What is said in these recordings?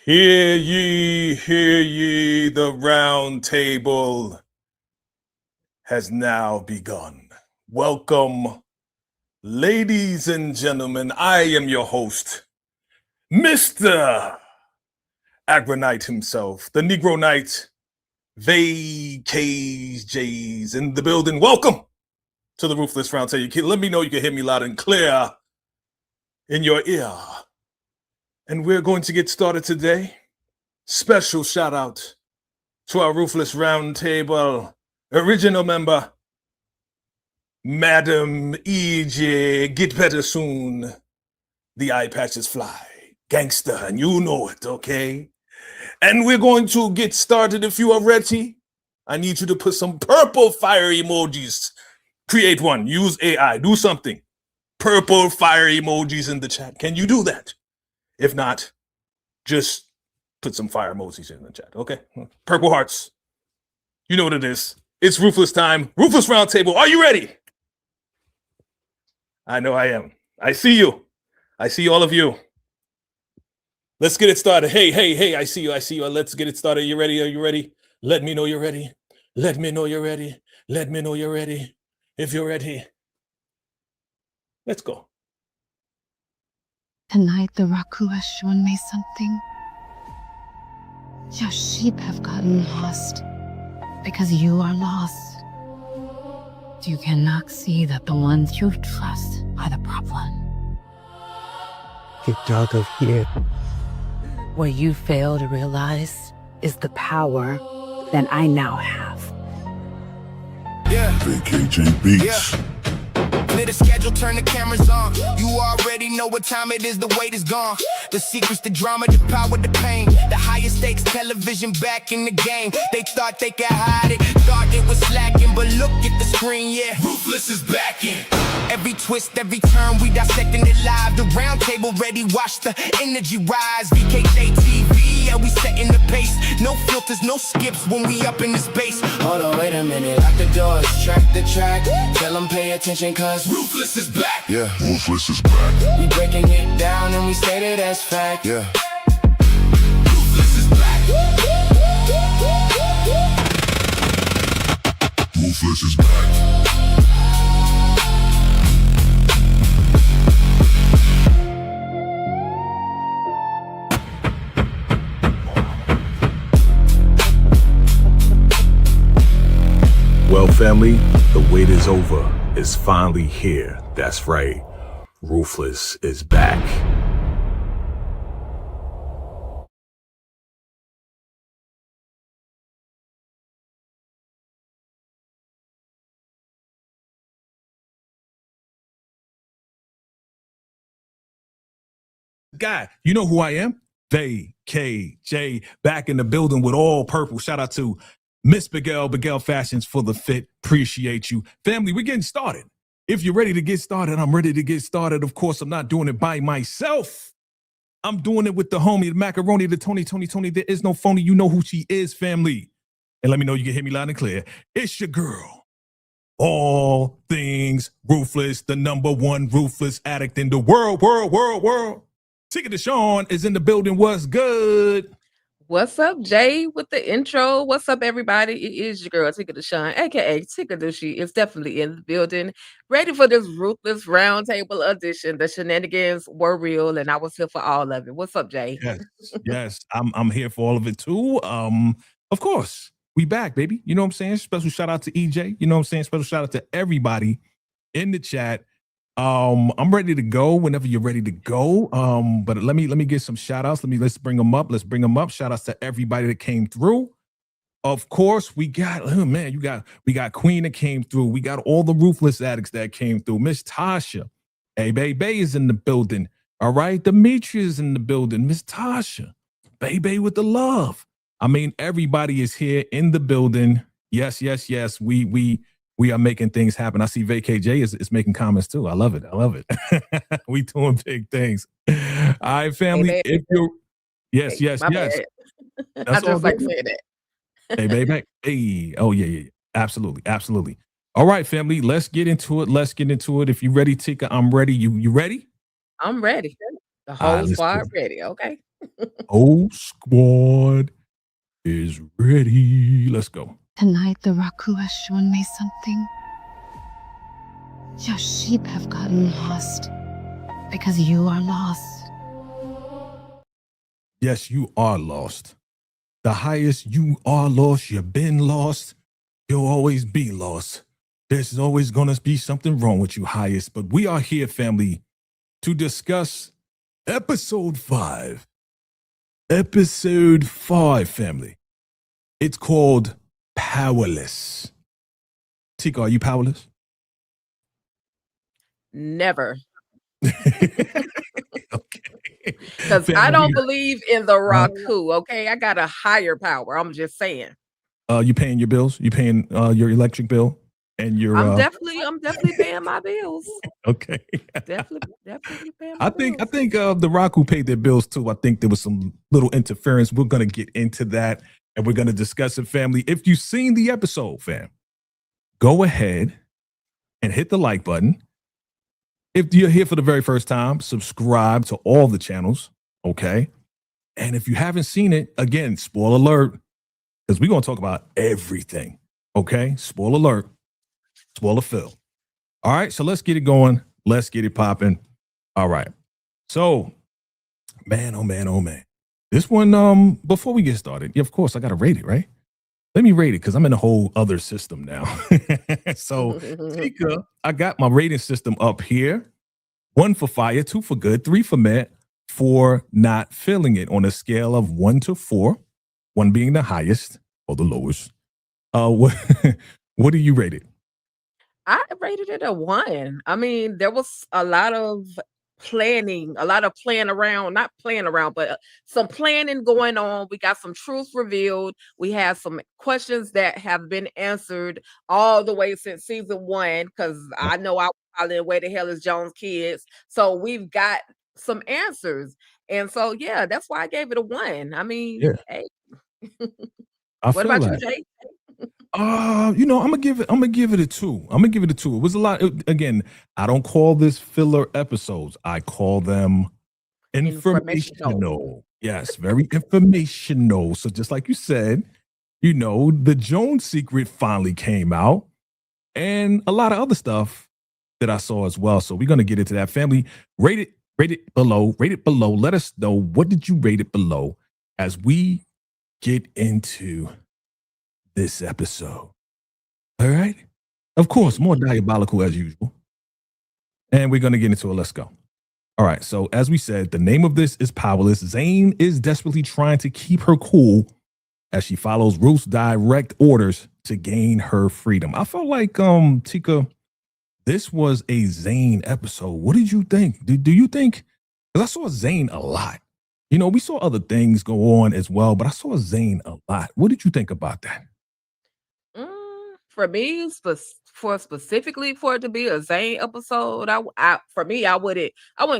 Hear ye, the round table has now begun. Welcome, ladies and gentlemen. I am your host, Mr. Agronite himself, the Negro Knight, VACAY-JAYTV in the building. Welcome to the Ruthless Roundtable. Let me know you can hear me loud and clear in your ear. And we're going to get started today. Special shout out to our Ruthless Roundtable original member, Madam EJ. Get better soon. The eye patches fly. Gangster, and you know it, okay? And we're going to get started. If you are ready, I need you to put some purple fire emojis. Create one. Use AI. Do something. Purple fire emojis in the chat. Can you do that? If not, just put some fire emojis in the chat, okay? Purple hearts. You know what it is. It's Ruthless time. Ruthless Roundtable. Are you ready? I know I am. I see you. I see all of you. Let's get it started. Hey, I see you. Let's get it started. You ready? Are you ready? Let me know you're ready. Let me know you're ready. Let me know you're ready. If you're ready, let's go. Tonight the Raku has shown me something. Your sheep have gotten lost because you are lost. You cannot see that the ones you trust are the problem. Get out of here. What you fail to realize is the power that I now have. Yeah. VACAY-JAYTV beats. Yeah. Clear the schedule, turn the cameras on. You already know what time it is, the wait is gone. The secrets, the drama, the power, the pain. The highest stakes, television back in the game. They thought they could hide it, thought it was slacking. But look at the screen, yeah. Ruthless is back in. Every twist, every turn, we dissecting it live. The round table ready, watch the energy rise. VACAY-JAYTV, yeah, we setting the pace. No filters, no skips when we up in the space. Hold on, wait a minute, lock the doors, track the track. Tell them pay attention cause Ruthless is back. Yeah, Ruthless is back. we breaking it down and we state it as fact. Yeah. Ruthless is back. Ruthless is back. Well, family, the wait is over. It's finally here. That's right. Ruthless is back. Guy, you know who I am? VACAY-J, back in the building with all purple. Shout out to Miss Bigel Fashions for the fit. Appreciate you. Family, we're getting started. If you're ready to get started, I'm ready to get started. Of course, I'm not doing it by myself. I'm doing it with the homie, the macaroni, the Tony. There is no phony. You know who she is, family. And let me know you can hear me loud and clear. It's your girl. All things ruthless, the #1 ruthless addict in the world. Ticket to Sean is in the building. What's good? What's up, Jay, with the intro? What's up, everybody? It is your girl, Tika Deshawn, aka Tika Dushi, is definitely in the building, ready for this Ruthless Roundtable edition. The shenanigans were real, and I was here for all of it. What's up, Jay? Yes, I'm here for all of it too. Of course, we back, baby. You know what I'm saying? Special shout out to EJ. You know what I'm saying? Special shout out to everybody in the chat. I'm ready to go whenever you're ready to go. But let me get some shout outs. Let's bring them up. Shout outs to everybody that came through. Of course, we got, we got Queen that came through. We got all the ruthless addicts that came through. Miss Tasha. Hey, Baby is in the building. All right. Dimitri is in the building. Miss Tasha. Baby with the love. I mean, everybody is here in the building. Yes. We are making things happen. I see VACAY-J is making comments too. I love it. We doing big things. All right, family. Hey, if you're yes. I That's just all like good. saying that. Hey, baby. Hey. Oh, yeah. Absolutely. All right, family. Let's get into it. If you're ready, Tika, I'm ready. You ready? I'm ready. The whole squad ready. Okay. Whole squad is ready. Let's go. Tonight, the Raku has shown me something. Your sheep have gotten lost because you are lost. Yes, you are lost. The highest, you are lost. You've been lost. You'll always be lost. There's always going to be something wrong with you, highest. But we are here, family, to discuss episode 5. Episode 5, family. It's called Powerless. Tika, are you powerless? Never. Okay. Because I Family, don't believe in the Raku, okay? I got a higher power. I'm just saying. you paying your bills? You paying your electric bill and your I'm definitely paying my bills. okay. Definitely paying my I bills. think the Rock who paid their bills too. I think there was some little interference. We're gonna get into that and we're gonna discuss it, family. If you've seen the episode, fam, go ahead and hit the like button. If you're here for the very first time, subscribe to all the channels, okay? And if you haven't seen it, again, spoiler alert, because we're gonna talk about everything, okay? Spoiler alert, spoiler fill. All right, so let's get it going. Let's get it popping. All right. So, man, oh man, oh man. This one, before we get started, yeah, of course, I gotta rate it, right? Let me rate it because I'm in a whole other system now. So, Tika, I got my rating system up here. 1 for fire, 2 for good, 3 for meh, 4 not feeling it on a scale of 1 to 4, 1 being the highest or the lowest. What do you rate it? I rated it a 1. I mean, there was a lot of playing around, not playing around, but some planning going on. We got some truths revealed. We have some questions that have been answered all the way since season 1, because I know I was probably where the hell is Jones kids. So we've got some answers. And so, yeah, that's why I gave it a 1. I mean, Yeah. hey. I What feel about you, that. Jay? I'm gonna give it a 2. I'm gonna give it a 2. It was a lot. Again, I don't call this filler episodes. I call them informational. Yes, very informational. So just like you said, the Jones secret finally came out, and a lot of other stuff that I saw as well. So we're gonna get into that. Family, rate it below. Let us know, what did you rate it below as we get into this episode. All right. Of course, more diabolical as usual. And we're going to get into it. Let's go. All right. So, as we said, the name of this is Powerless. Zane is desperately trying to keep her cool as she follows Ruth's direct orders to gain her freedom. I felt like, Tika, this was a Zane episode. What did you think? Do you think? Because I saw Zane a lot. We saw other things go on as well, but I saw Zane a lot. What did you think about that? For me, specifically for it to be a Zane episode, for me, I wouldn't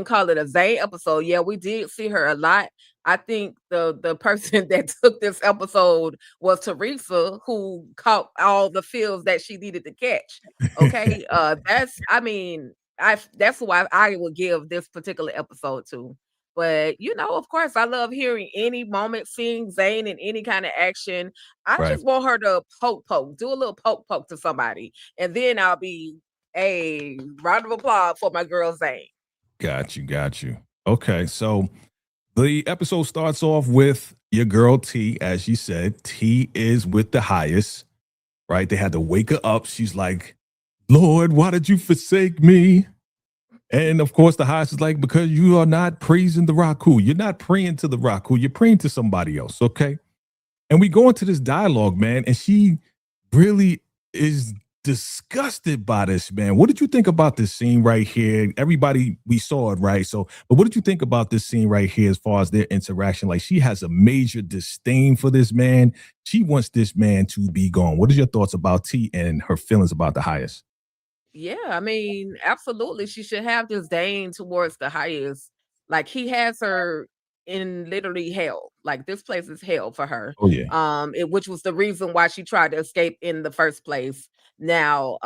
call it a Zane episode. Yeah, we did see her a lot. I think the person that took this episode was Teresa, who caught all the feels that she needed to catch. Okay, that's why I would give this particular episode to. But of course, I love hearing any moment, seeing Zane in any kind of action. I Right. just want her to do a little poke to somebody, and then I'll be a round of applause for my girl Zane. Got you. Okay, so the episode starts off with your girl T, as you said. T is with the highest, right? They had to wake her up. She's like, Lord, why did you forsake me? And of course, the highest is like, because you are not praising the Raku. You're not praying to the Raku. You're praying to somebody else, okay? And we go into this dialogue, man, and she really is disgusted by this, man. What did you think about this scene right here? Everybody, we saw it, right? So, but what did you think about this scene right here as far as their interaction? Like, she has a major disdain for this man. She wants this man to be gone. What is your thoughts about T and her feelings about the highest? Yeah, I mean, absolutely. She should have disdain towards the highest. Like, he has her in literally hell. Like, this place is hell for her. Oh, yeah. Which was the reason why she tried to escape in the first place. Now,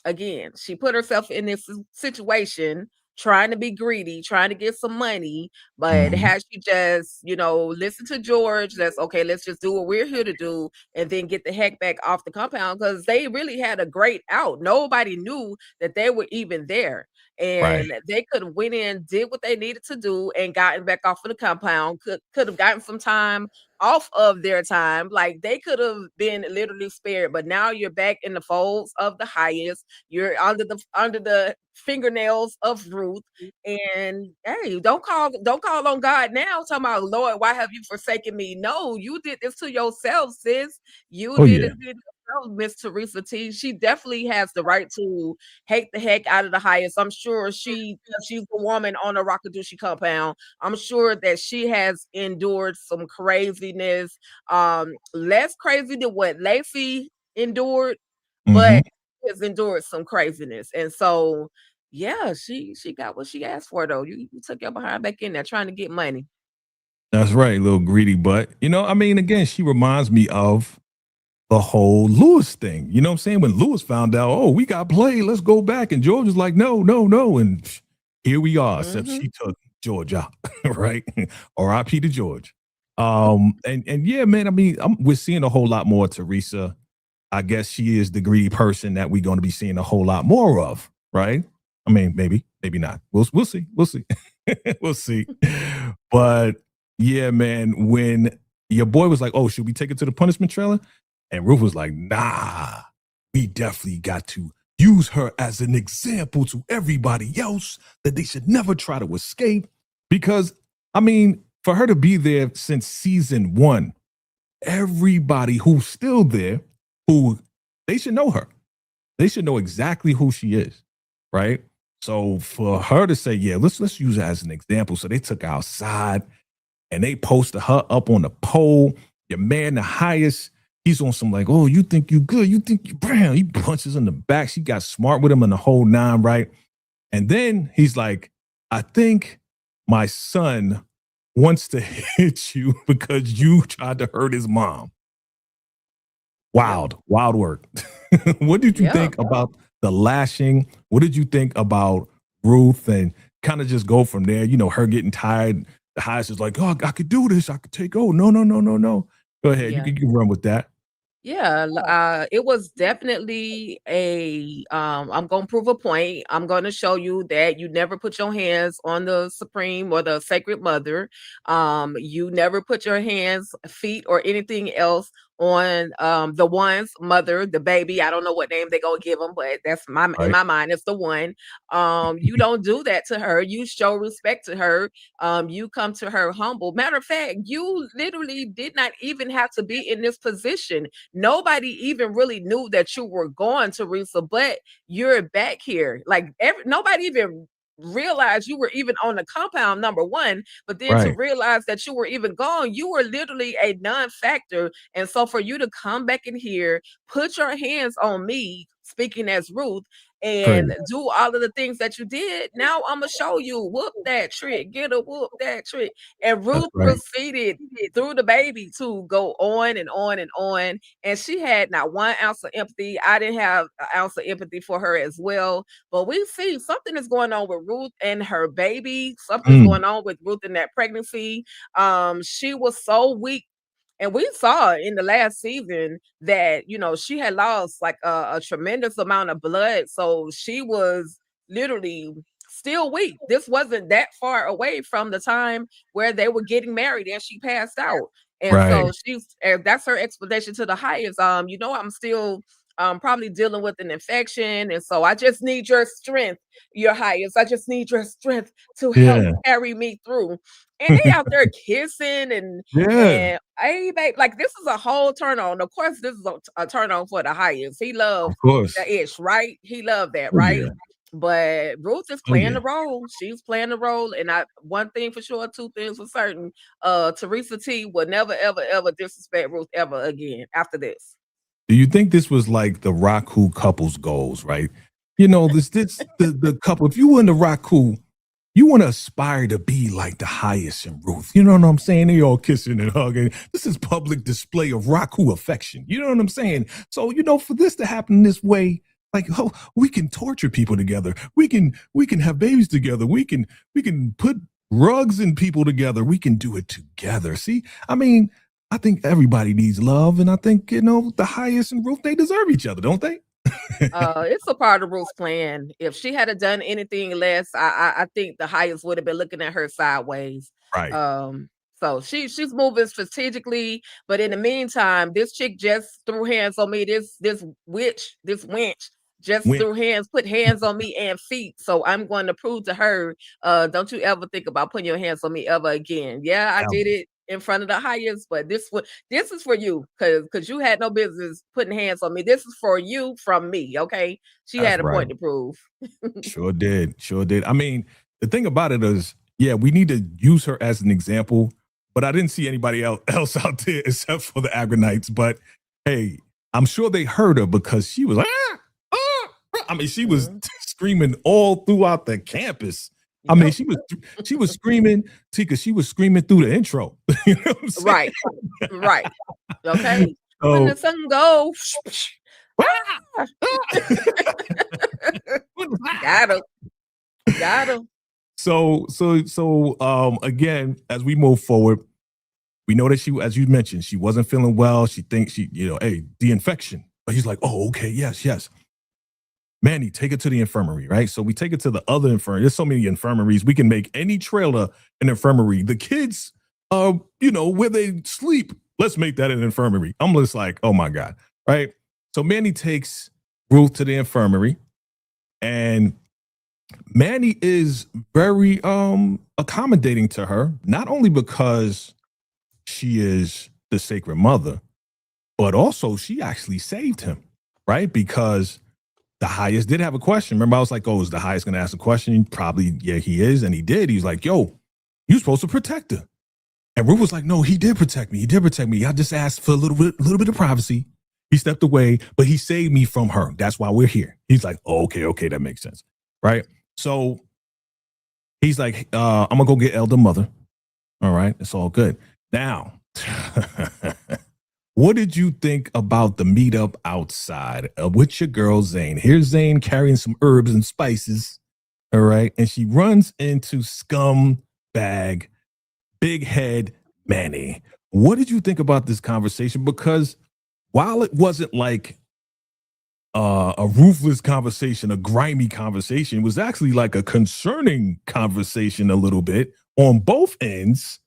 again, she put herself in this situation. trying to be greedy, trying to get some money. But Mhm. had she just, listen to George, that's okay, let's just do what we're here to do and then get the heck back off the compound, because they really had a great out. Nobody knew that they were even there. Right. And they could have went in, did what they needed to do, and gotten back off of the compound. Could have gotten some time off of their time. Like they could have been literally spared. But now you're back in the folds of the highest. You're under the fingernails of Ruth. And hey, don't call on God now. Talking about, Lord, why have you forsaken me? No, you did this to yourself, sis. You Oh did yeah. it to yourself, Miss Teresa T. She definitely has the right to hate the heck out of the highest. I'm sure she's the woman on the Rockadushi compound. I'm sure that she has endured some craziness, less crazy than what Lacey endured, Mhm. but has endured some craziness. And so, yeah, she got what she asked for though. You took your behind back in there trying to get money. That's right, little greedy butt. I mean, again, she reminds me of the whole Lewis thing. You know what I'm saying? When Lewis found out, oh, we got played, let's go back. And George was like, no, no, no. And here we are, except Hmm. she took George out, right? R.I.P. to George. And yeah, man, I mean, we're seeing a whole lot more of Teresa. I guess she is the greedy person that we're going to be seeing a whole lot more of, right? I mean, maybe not. We'll see. We'll see. We'll see. But yeah, man, when your boy was like, oh, should we take it to the punishment trailer? And Ruth was like, nah, we definitely got to use her as an example to everybody else that they should never try to escape. Because, I mean, for her to be there since season 1, everybody who's still there, who they should know her. They should know exactly who she is, right? So for her to say, yeah, let's use her as an example. So they took her outside and they posted her up on the pole. Your man, the highest, he's on some like, oh, you think you good? You think you brown? He punches in the back. She got smart with him in the whole 9, right? And then he's like, I think my son wants to hit you because you tried to hurt his mom. Yep. Wild work. What did you Yeah. think about the lashing? What did you think about Ruth, and kind of just go from there? Her getting tired. The highest is like, oh, I could do this. I could take. Oh, no, no, no, no, no. Go ahead. You Yeah. can run with that. Yeah, it was definitely I'm gonna prove a point. I'm gonna show you that you never put your hands on the Supreme or the Sacred Mother. You never put your hands, feet, or anything else on the one's mother, the baby. I don't know what name they gonna give them, but that's in Right. my mind, it's the one. You don't do that to her. You show respect to her. You come to her humble. Matter of fact, you literally did not even have to be in this position. Nobody even really knew that you were gone, Teresa, but you're back here. Like nobody even realized you were even on the compound, number one, but then to Right. realize that you were even gone, you were literally a non-factor. And so for you to come back in here, put your hands on me, speaking as Ruth, and Crazy. do all of the things that you did, now I'm gonna show you, whoop that trick, get a whoop that trick. And That's Ruth right. proceeded through the baby to go on and on and on. And she had not 1 ounce of empathy. I didn't have an ounce of empathy for her as well. But we see something is going on with Ruth and her baby. Something's Mm, going on with Ruth in that pregnancy. She was so weak. And we saw in the last season that, she had lost like a tremendous amount of blood. So she was literally still weak. This wasn't that far away from the time where they were getting married and she passed out. And right. so that's her explanation to the highest. I'm still probably dealing with an infection. And so I just need your strength, your highest. I just need your strength to help Yeah. carry me through. And they out there kissing and Yeah. and hey, babe, like this is a whole turn on. Of course, this is a turn on for the highest. He Of loved course. the ish, right? He loved that, Oh yeah. right? But Ruth is Oh playing yeah. the role. She's playing the role. And one thing for sure, two things for certain. Teresa T will never, ever, ever disrespect Ruth ever again after this. Do you think this was like the Raku couple's goals, right? This the couple. If you were in the Raku, you want to aspire to be like the highest in Ruth. You know what I'm saying? They all kissing and hugging. This is public display of Raku affection. You know what I'm saying? So, for this to happen this way, Like, oh, we can torture people together. We can have babies together. We can put rugs and people together. We can do it together. See, I mean, I think everybody needs love, and I think, you know, the highest and Ruth, they deserve each other, don't they? It's a part of Ruth's plan. If she had done anything less, I think the highest would have been looking at her sideways. Right. So she's moving strategically, but in the meantime, this chick just threw hands on me. This wench just threw hands, put hands on me and feet. So I'm going to prove to her, don't you ever think about putting your hands on me ever again. Yeah, I did it in front of the highest, but this is for you, because you had no business putting hands on me. This is for you from me. Okay. She had a point to prove. Sure did. I mean, the thing about it is, yeah, we need to use her as an example, but I didn't see anybody else out there except for the Agranites. But hey, I'm sure they heard her because she was like, I mean, she was screaming all throughout the campus. I mean, she was screaming, Tika, she was screaming through the intro. You know what I'm saying? Right. Okay. So, when the sun goes, got him. So again, as we move forward, we know that she, as you mentioned, she wasn't feeling well. She thinks hey, the infection. But he's like, oh, okay, yes. Manny, take it to the infirmary, right? So we take it to the other infirmary. There's so many infirmaries. We can make any trailer an infirmary. The kids, where they sleep, let's make that an infirmary. I'm just like, oh my God, right? So Manny takes Ruth to the infirmary, and Manny is very accommodating to her, not only because she is the sacred mother, but also she actually saved him, right? Because the highest did have a question. Remember, I was like, oh, is the highest going to ask a question? Probably, yeah, he is. And he did. He's like, yo, you're supposed to protect her. And Ruth was like, no, he did protect me. I just asked for a little bit of privacy. He stepped away, but he saved me from her. That's why we're here. He's like, oh, okay, that makes sense. Right? So he's like, I'm going to go get elder mother. All right, it's all good. Now, what did you think about the meetup outside with your girl, Zane? Here's Zane carrying some herbs and spices. All right. And she runs into scumbag, big head Manny. What did you think about this conversation? Because while it wasn't like a ruthless conversation, a grimy conversation, it was actually like a concerning conversation a little bit on both ends.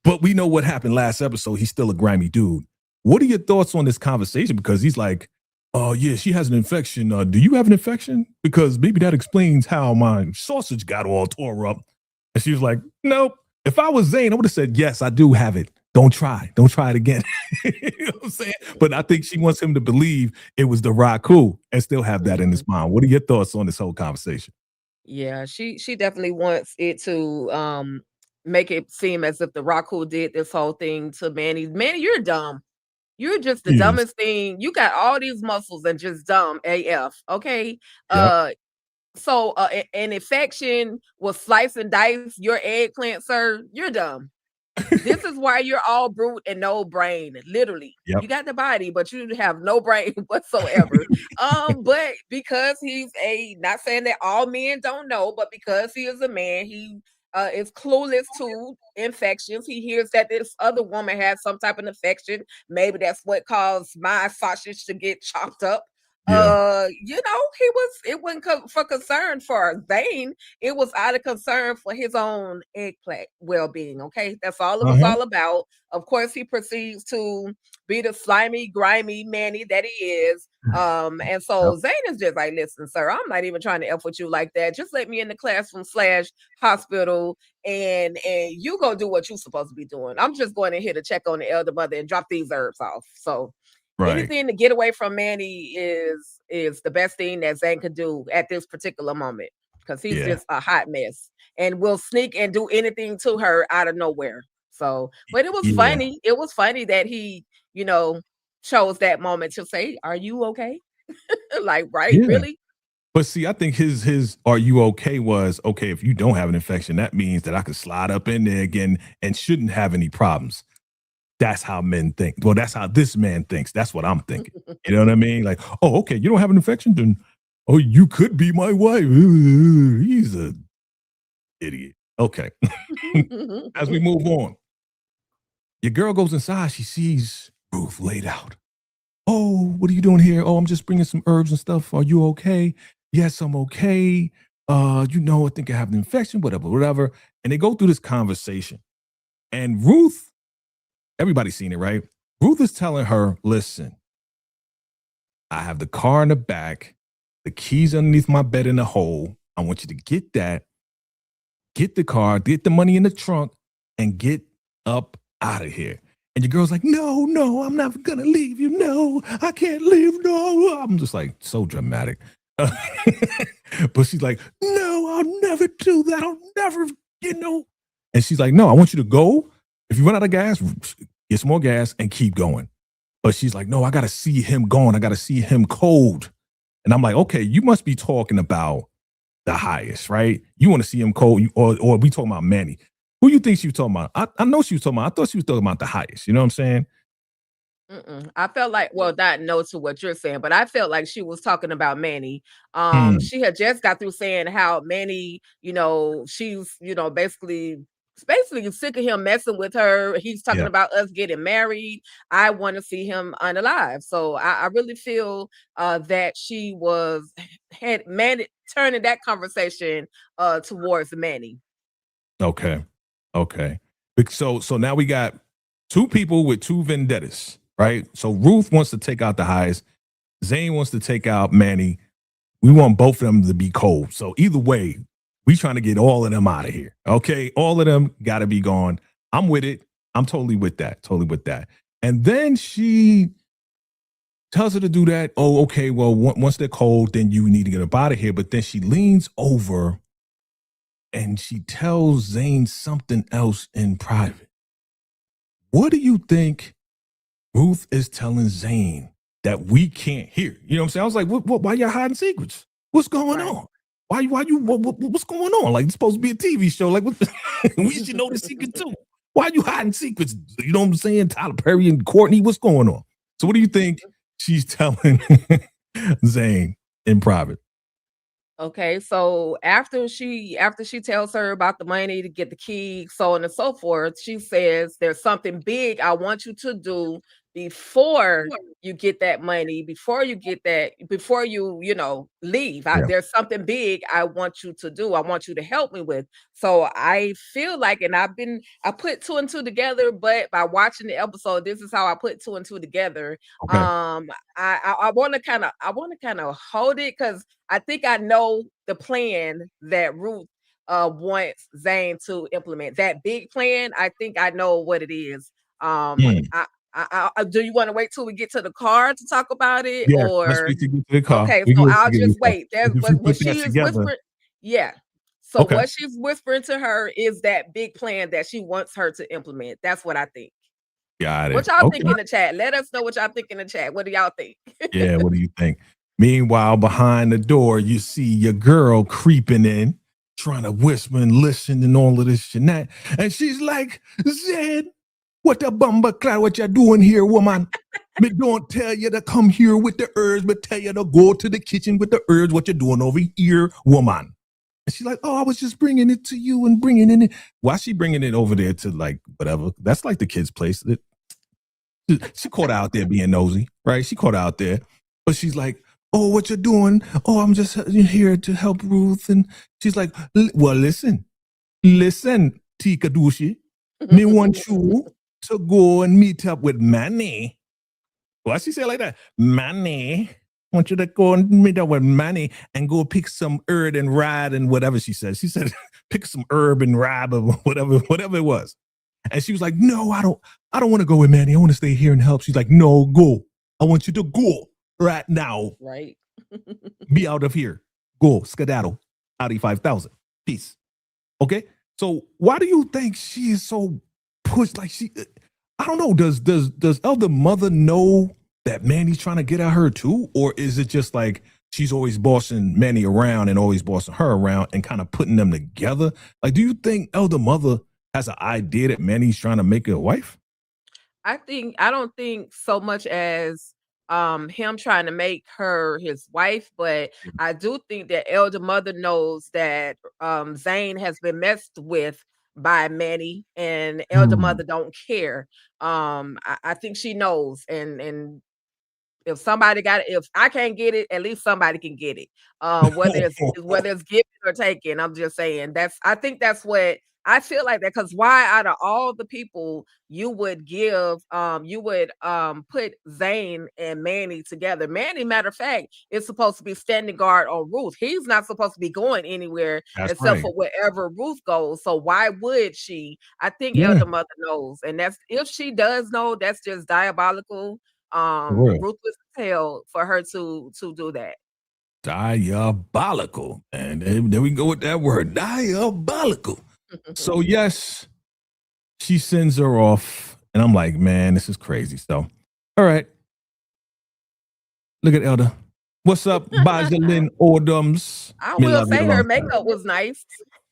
But we know what happened last episode. He's still a grimy dude. What are your thoughts on this conversation? Because he's like, oh, yeah, she has an infection. Do you have an infection? Because maybe that explains how my sausage got all tore up. And she was like, nope. If I was Zane, I would have said, yes, I do have it. Don't try it again. You know what I'm saying? But I think she wants him to believe it was the Raku and still have that in his mind. What are your thoughts on this whole conversation? Yeah, she definitely wants it to make it seem as if the Raku did this whole thing to Manny. Manny, you're dumb. You're just the dumbest thing. You got all these muscles and just dumb AF. Okay. Yep. So an infection will slice and dice your eggplant, sir. You're dumb. This is why you're all brute and no brain. Literally. Yep. You got the body, but you have no brain whatsoever. But because he's not saying that all men don't know, but because he is a man, he is clueless to infections. He hears that this other woman has some type of infection. Maybe that's what caused my sausage to get chopped up. Yeah. It wasn't for concern for Zane. It was out of concern for his own eggplant well-being. Okay, that's all it was all about. Of course, he proceeds to be the slimy, grimy Manny that he is. And so Zane is just like, listen, sir, I'm not even trying to F with you like that. Just let me in the classroom / hospital, and you go do what you're supposed to be doing. I'm just going in here to check on the elder mother and drop these herbs off. So anything to get away from Manny is the best thing that Zane could do at this particular moment, because he's just a hot mess and will sneak and do anything to her out of nowhere. So, but it was funny. It was funny that he, chose that moment to say, "Are you okay?" Like, right? Yeah. Really? But see, I think his "Are you okay?" was okay. If you don't have an infection, that means that I could slide up in there again and shouldn't have any problems. That's how men think. Well, that's how this man thinks. That's what I'm thinking. You know what I mean? Like, oh, okay, you don't have an infection, then oh, you could be my wife. He's a idiot. Okay. As we move on, your girl goes inside. She sees Ruth laid out. Oh, what are you doing here? Oh, I'm just bringing some herbs and stuff. Are you okay? Yes, I'm okay. I think I have an infection, whatever. And they go through this conversation. And Ruth, everybody's seen it, right? Ruth is telling her, listen, I have the car in the back, the keys underneath my bed in the hole. I want you to get that, get the car, get the money in the trunk, and get up out of here. And your girl's like, no, I'm never gonna leave you. No, I can't leave. No. I'm just like, so dramatic. But she's like, no, I'll never do that. I'll never, And she's like, no, I want you to go. If you run out of gas, get some more gas and keep going. But she's like, no, I got to see him gone. I got to see him cold. And I'm like, okay, you must be talking about the highest, right? You want to see him cold, or we talking about Manny. Who you think she was talking about? I know she was talking about, I thought she was talking about the highest. You know what I'm saying? I felt like, well, not no to what you're saying, but I felt like she was talking about Manny. She had just got through saying how Manny, she's, basically sick of him messing with her. He's talking about us getting married. I want to see him unalive. So I really feel that she had Manny turning that conversation towards Manny. Okay. So now we got two people with two vendettas, right? So Ruth wants to take out the highest. Zane wants to take out Manny. We want both of them to be cold. So either way, we trying to get all of them out of here. Okay. All of them got to be gone. I'm with it. I'm totally with that. And then she tells her to do that. Oh, okay. Well, once they're cold, then you need to get up out of here. But then she leans over and she tells Zane something else in private. What do you think Ruth is telling Zane that we can't hear? You know what I'm saying? I was like, why y'all hiding secrets? What's going on? What's going on? Like, it's supposed to be a TV show. Like, we should know the secret too. Why are you hiding secrets? You know what I'm saying? Tyler Perry and Courtney, what's going on? So what do you think she's telling Zane in private? Okay, so after she tells her about the money to get the key, so on and so forth, she says, there's something big I want you to do before you get that money, before you leave. There's something big I want you to do. I want you to help me with. So I feel like, and I put two and two together, but by watching the episode, this is how I put two and two together. Okay. I want to kind of hold it, because I think I know the plan that Ruth wants Zane to implement. That big plan, I think I know what it is. Do you want to wait till we get to the car to talk about it? Yeah, or let's wait till we get to the car. Okay, so I'll just wait. There's what she is whispering. Yeah. So what she's whispering to her is that big plan that she wants her to implement. That's what I think. Got it. What y'all think in the chat? Let us know what y'all think in the chat. What do y'all think? Yeah, what do you think? Meanwhile, behind the door, you see your girl creeping in, trying to whisper and listen and all of this shit. And she's like, Zed, what the bumba cloud, what you doing here, woman? Me don't tell you to come here with the herbs, but tell you to go to the kitchen with the herbs. What you doing over here, woman? And she's like, oh, I was just bringing it to you and bringing it in. Why is she bringing it over there to like whatever? That's like the kid's place. She caught out there being nosy, right? She caught out there, but she's like, oh, what you doing? Oh, I'm just here to help Ruth. And she's like, well, listen, Tika Dushi, me want you to go and meet up with Manny. Why she say it like that? Manny. I want you to go and meet up with Manny and go pick some herb and ride and whatever she said. She said, pick some herb and ride or whatever it was. And she was like, no, I don't want to go with Manny. I want to stay here and help. She's like, no, go. I want you to go right now. Right. Be out of here. Go, skedaddle. Audi 5000. Peace. Okay? So why do you think she is so pushed? Like I don't know. Does Elder Mother know that Manny's trying to get at her too? Or is it just like she's always bossing Manny around and always bossing her around and kind of putting them together? Like, do you think Elder Mother has an idea that Manny's trying to make her a wife? I don't think so much as him trying to make her his wife, but I do think that elder mother knows that Zane has been messed with by Manny, and elder Hmm. mother don't care. I think she knows, and if somebody got it, if I can't get it, at least somebody can get it. Whether it's given or taken. I'm just saying I think that's what I feel like that because why out of all the people you would put Zane and Manny together. Manny, matter of fact, is supposed to be standing guard on Ruth. He's not supposed to be going anywhere That's except right. for wherever Ruth goes. So why would she? I think Yeah, Elder Mother knows, and that's if she does know, that's just diabolical, for real. ruthless as hell for her to do that. Diabolical. And there we go with that word. Diabolical. So yes, she sends her off. And I'm like, man, this is crazy. So, all right. Look at Elder. What's up, Bajalin Ordums? I Me will love you say her alongside. makeup was nice.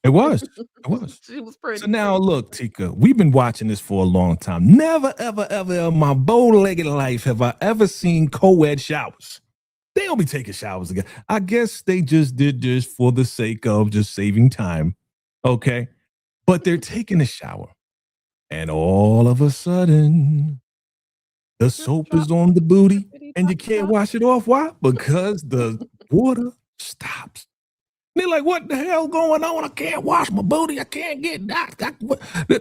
It was. It was. She was So pretty. now look, Tika, we've been watching this for a long time. Never, ever, ever in my bow-legged life have I ever seen co-ed showers. They don't be taking showers again. I guess they just did this for the sake of just saving time. Okay. But they're taking a shower. And all of a sudden, the soap is on the booty and you can't wash it off. Why? Because the water stops. They're like, what the hell going on? I can't wash my booty. I can't get that.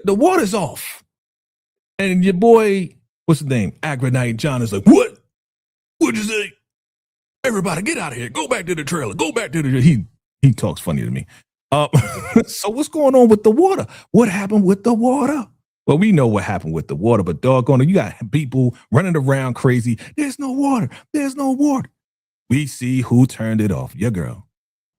The water's off. And your boy, what's his name? Agronite John is like, what? What'd you say? Everybody get out of here. Go back to the trailer. Go back to the he talks funny to me. So what's going on with the water? What happened with the water? Well, we know what happened with the water, but doggone it, you got people running around crazy. There's no water. There's no water. We see who turned it off. Your girl.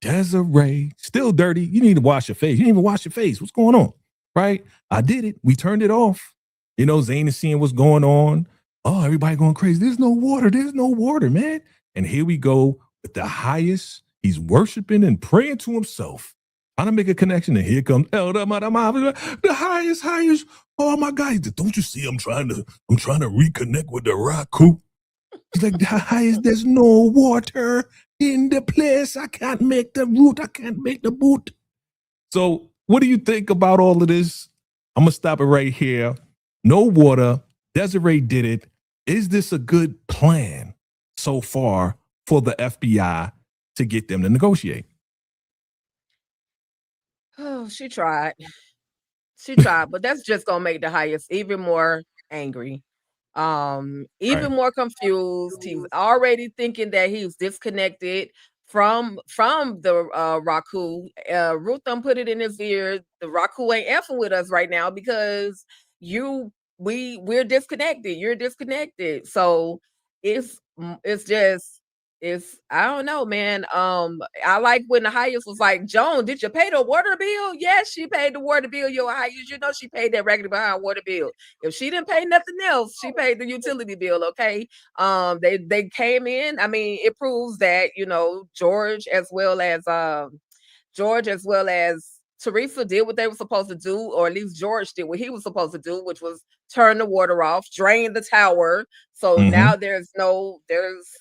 Desiree, still dirty. You need to wash your face. You didn't even wash your face. What's going on? Right? I did it. We turned it off. You know, Zane is seeing what's going on. Oh, everybody going crazy. There's no water. There's no water, man. And here we go with the highest. He's worshiping and praying to himself. Trying to make a connection. And here comes the highest. Oh my God. Don't you see I'm trying to reconnect with the Raku? He's like, the highest, there's no water in the place. I can't make the root. I can't make the boot. So what do you think about all of this? I'm going to stop it right here. No water. Desiree did it. Is this a good plan so far for the FBI to get them to negotiate? Oh, she tried. She tried, but that's just gonna make the highest even more angry. Right. Even more confused. He's already thinking that he's disconnected from the Raku. Ruth done put it in his ear. The Raku ain't effing with us right now because we're disconnected. You're disconnected. So it's just it's I don't know, man. I like when the highest was like, Joan, did you pay the water bill? Yes, she paid the water bill. Your highest, you know, she paid that regular behind water bill. If she didn't pay nothing else, she paid the utility bill. Okay. They came in. I mean, it proves that George as well as Teresa did what they were supposed to do, or at least George did what he was supposed to do, which was turn the water off, drain the tower. So now there's no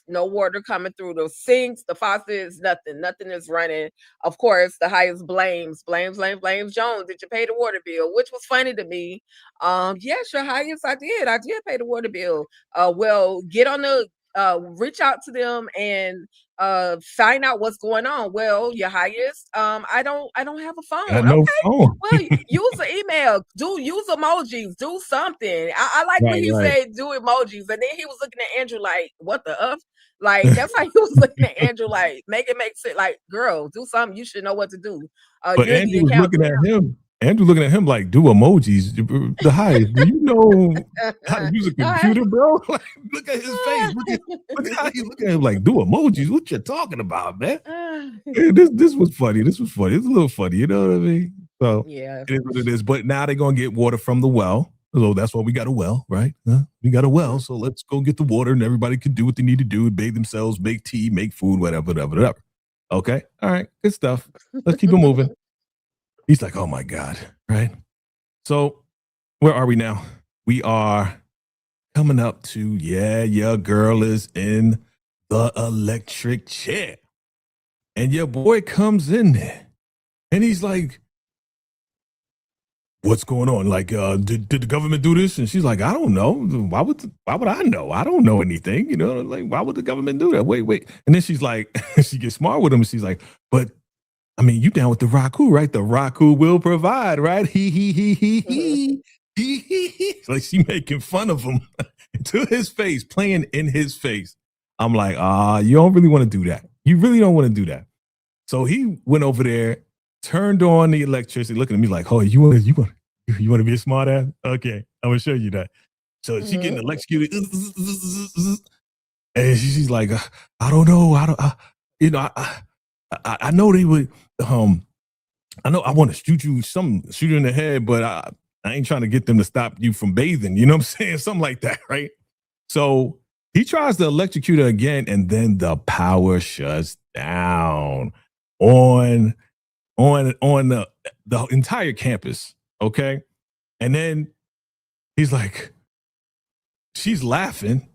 water coming through the sinks, the faucets, nothing is running. Of course, the highest blames Jones. Did you pay the water bill? Which was funny to me. Yes, your highest, I did pay the water bill. Well, get on the reach out to them and find out what's going on. Well, your highest, I don't have a phone. Got no Okay, phone. well, use an email, use emojis, do something. I like when he said do emojis, and then he was looking at Andrew like, what the f? Like, that's how he was looking at Andrew like, make it make sense. Like, girl, do something. You should know what to do. But You're Andrew the was account. looking at him. Andrew looking at him like, do emojis. The highest. Do you know how to use a computer, bro? Like, look at his face. Look how you look at him like, do emojis. What you talking about, man? Yeah, this was funny. This was funny. It's a little funny. You know what I mean? So Yeah. it is what it is. But now they're going to get water from the well. So that's why we got a well, right? We got a well. So let's go get the water and everybody can do what they need to do. Bathe themselves, make tea, make food, whatever. Okay. All right. Good stuff. Let's keep it moving. He's like, oh my God. Right. So where are we now? We are coming up to, yeah, your girl is in the electric chair. And your boy comes in there and he's like, what's going on? Like, did the government do this? And she's like, I don't know. Why would I know? I don't know anything. You know, like, why would the government do that? Wait. And then she's like, she gets smart with him. And she's like, but I mean, you down with the Raku, right? The Raku will provide, right? He. Like, she making fun of him to his face, playing in his face. I'm like, you don't really want to do that. You really don't want to do that. So he went over there, turned on the electricity, looking at me like, oh, you want to be a smart ass? Okay, I'm gonna show you that. So she getting electrocuted, and she's like, I don't know, I know they would, I know I want to shoot you in the head, but I ain't trying to get them to stop you from bathing. You know what I'm saying? Something like that, right? So he tries to electrocute her again, and then the power shuts down on the entire campus. Okay. And then he's like, she's laughing.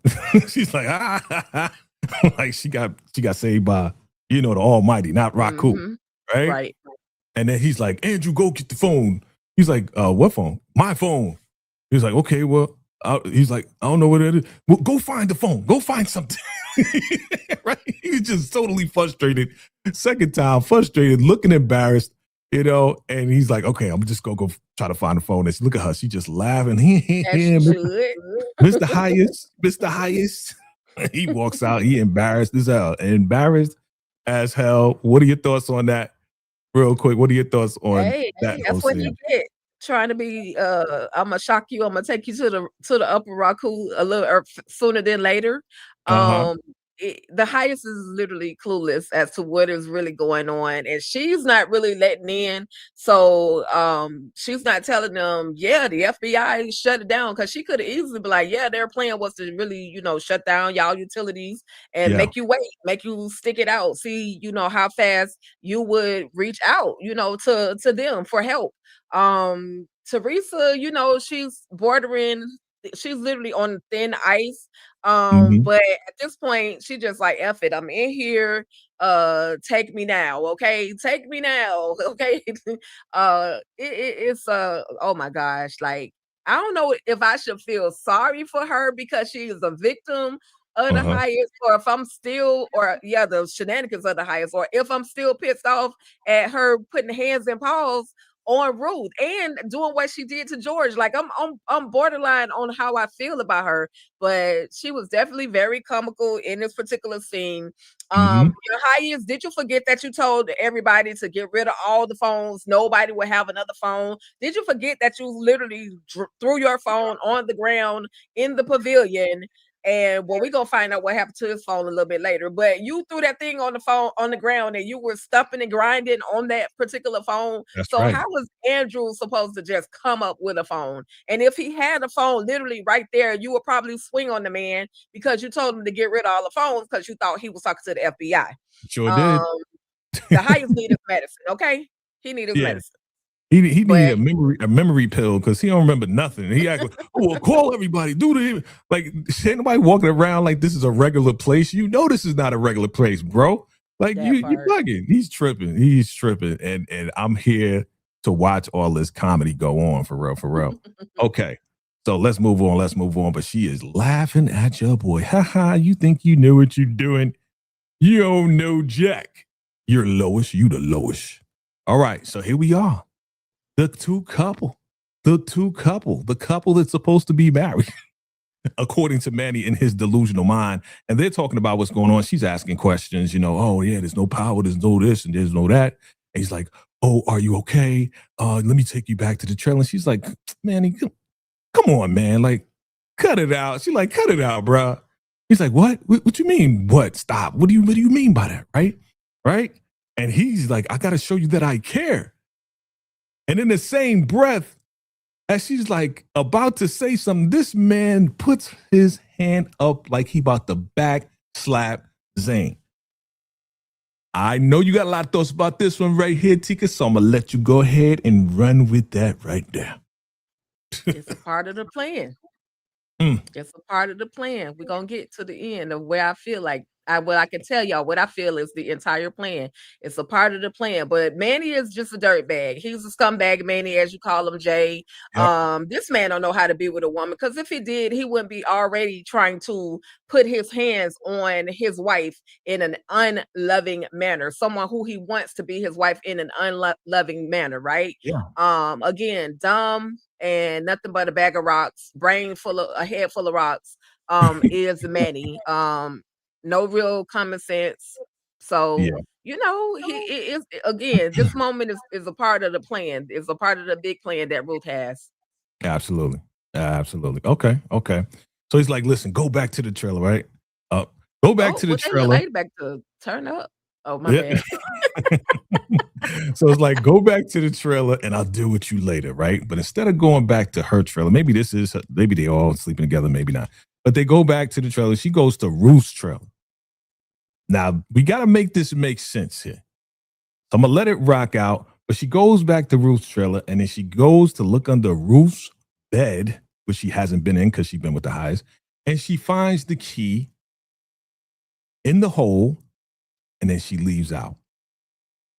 She's like, like she got saved by, the Almighty, not Raku. Right. And then he's like, Andrew, go get the phone. He's like, what phone? My phone. He's like, okay, well, he's like, I don't know what it is. Well, go find the phone. Go find something. Right? He's just totally frustrated. Second time, frustrated, looking embarrassed, and he's like, okay, I'm just gonna go try to find the phone. And look at her. She just laughing. Mr. Highest. He walks out. He embarrassed as hell. What are your thoughts on that? Real quick, what are your thoughts on that? That's what you get. Trying to be I'm gonna shock you. I'm gonna take you to the upper Raku a little sooner than later. The highest is literally clueless as to what is really going on, and she's not really letting in. So she's not telling them, yeah, the FBI shut it down, because she could have easily be like, yeah, their plan was to really, shut down y'all utilities and make you wait, make you stick it out, see, how fast you would reach out, to them for help. Teresa, she's literally on thin ice. But at this point, she just like, F it, I'm in here. Take me now, okay? Take me now, okay? It's oh my gosh, like, I don't know if I should feel sorry for her because she is a victim of the highest, or if I'm still, the shenanigans of the highest, or if I'm still pissed off at her putting hands and paws on Ruth and doing what she did to George. Like, I'm borderline on how I feel about her, but she was definitely very comical in this particular scene. Your highest, did you forget that you told everybody to get rid of all the phones? Nobody would have another phone. Did you forget that you literally threw your phone on the ground in the pavilion? And we're gonna find out what happened to his phone a little bit later. But you threw that thing on the ground, and you were stuffing and grinding on that particular phone. That's so right. How was Andrew supposed to just come up with a phone? And if he had a phone literally right there, you would probably swing on the man because you told him to get rid of all the phones because you thought he was talking to the FBI. Sure did. The highest need his medicine, okay? He needed his medicine. He needed a memory pill because he don't remember nothing. He acted like, oh, well, call everybody. Like, ain't nobody walking around like this is a regular place. This is not a regular place, bro. Like, you bugging. He's tripping. And I'm here to watch all this comedy go on for real. Okay. So let's move on. But she is laughing at your boy. Haha, you think you know what you're doing? You don't know Jack. You're lowest. You the lowest. All right. So here we are. The couple that's supposed to be married, according to Manny in his delusional mind. And they're talking about what's going on. She's asking questions, oh, yeah, there's no power, there's no this, and there's no that. And he's like, oh, are you okay? Let me take you back to the trailer. And she's like, Manny, come on, man. Like, cut it out. She's like, cut it out, bro. He's like, what? What you mean? What? Stop. What do you mean by that? Right? And he's like, I got to show you that I care. And in the same breath, as she's like about to say something, this man puts his hand up like he about to back slap Zane. I know you got a lot of thoughts about this one right here, Tika, so I'm going to let you go ahead and run with that right there. It's a part of the plan. It's a part of the plan. We're gonna get to the end of where I feel like what I can tell y'all what I feel is the entire plan. It's a part of the plan. But Manny is just a dirtbag. He's a scumbag Manny, as you call him, Jay. Yep. This man don't know how to be with a woman, because if he did, he wouldn't be already trying to put his hands on his wife in an unloving manner. Someone who he wants to be his wife in an unloving manner, right? Yeah. Again, dumb and nothing but a bag of rocks, a head full of rocks, is Manny. No real common sense. So, Yeah. he is, again, this moment is a part of the plan. It's a part of the big plan that Ruth has. Absolutely. Absolutely. Okay. Okay. So he's like, listen, go back to the trailer, right? Go back to the They trailer. related back to turn up. Oh, my Yeah. bad. So it's like, go back to the trailer and I'll deal with you later, right? But instead of going back to her trailer, maybe they all sleeping together, maybe not. But they go back to the trailer. She goes to Ruth's trailer. Now, we got to make this make sense here. So I'm going to let it rock out. But she goes back to Ruth's trailer, and then she goes to look under Ruth's bed, which she hasn't been in because she's been with the highs. And she finds the key in the hole, and then she leaves out.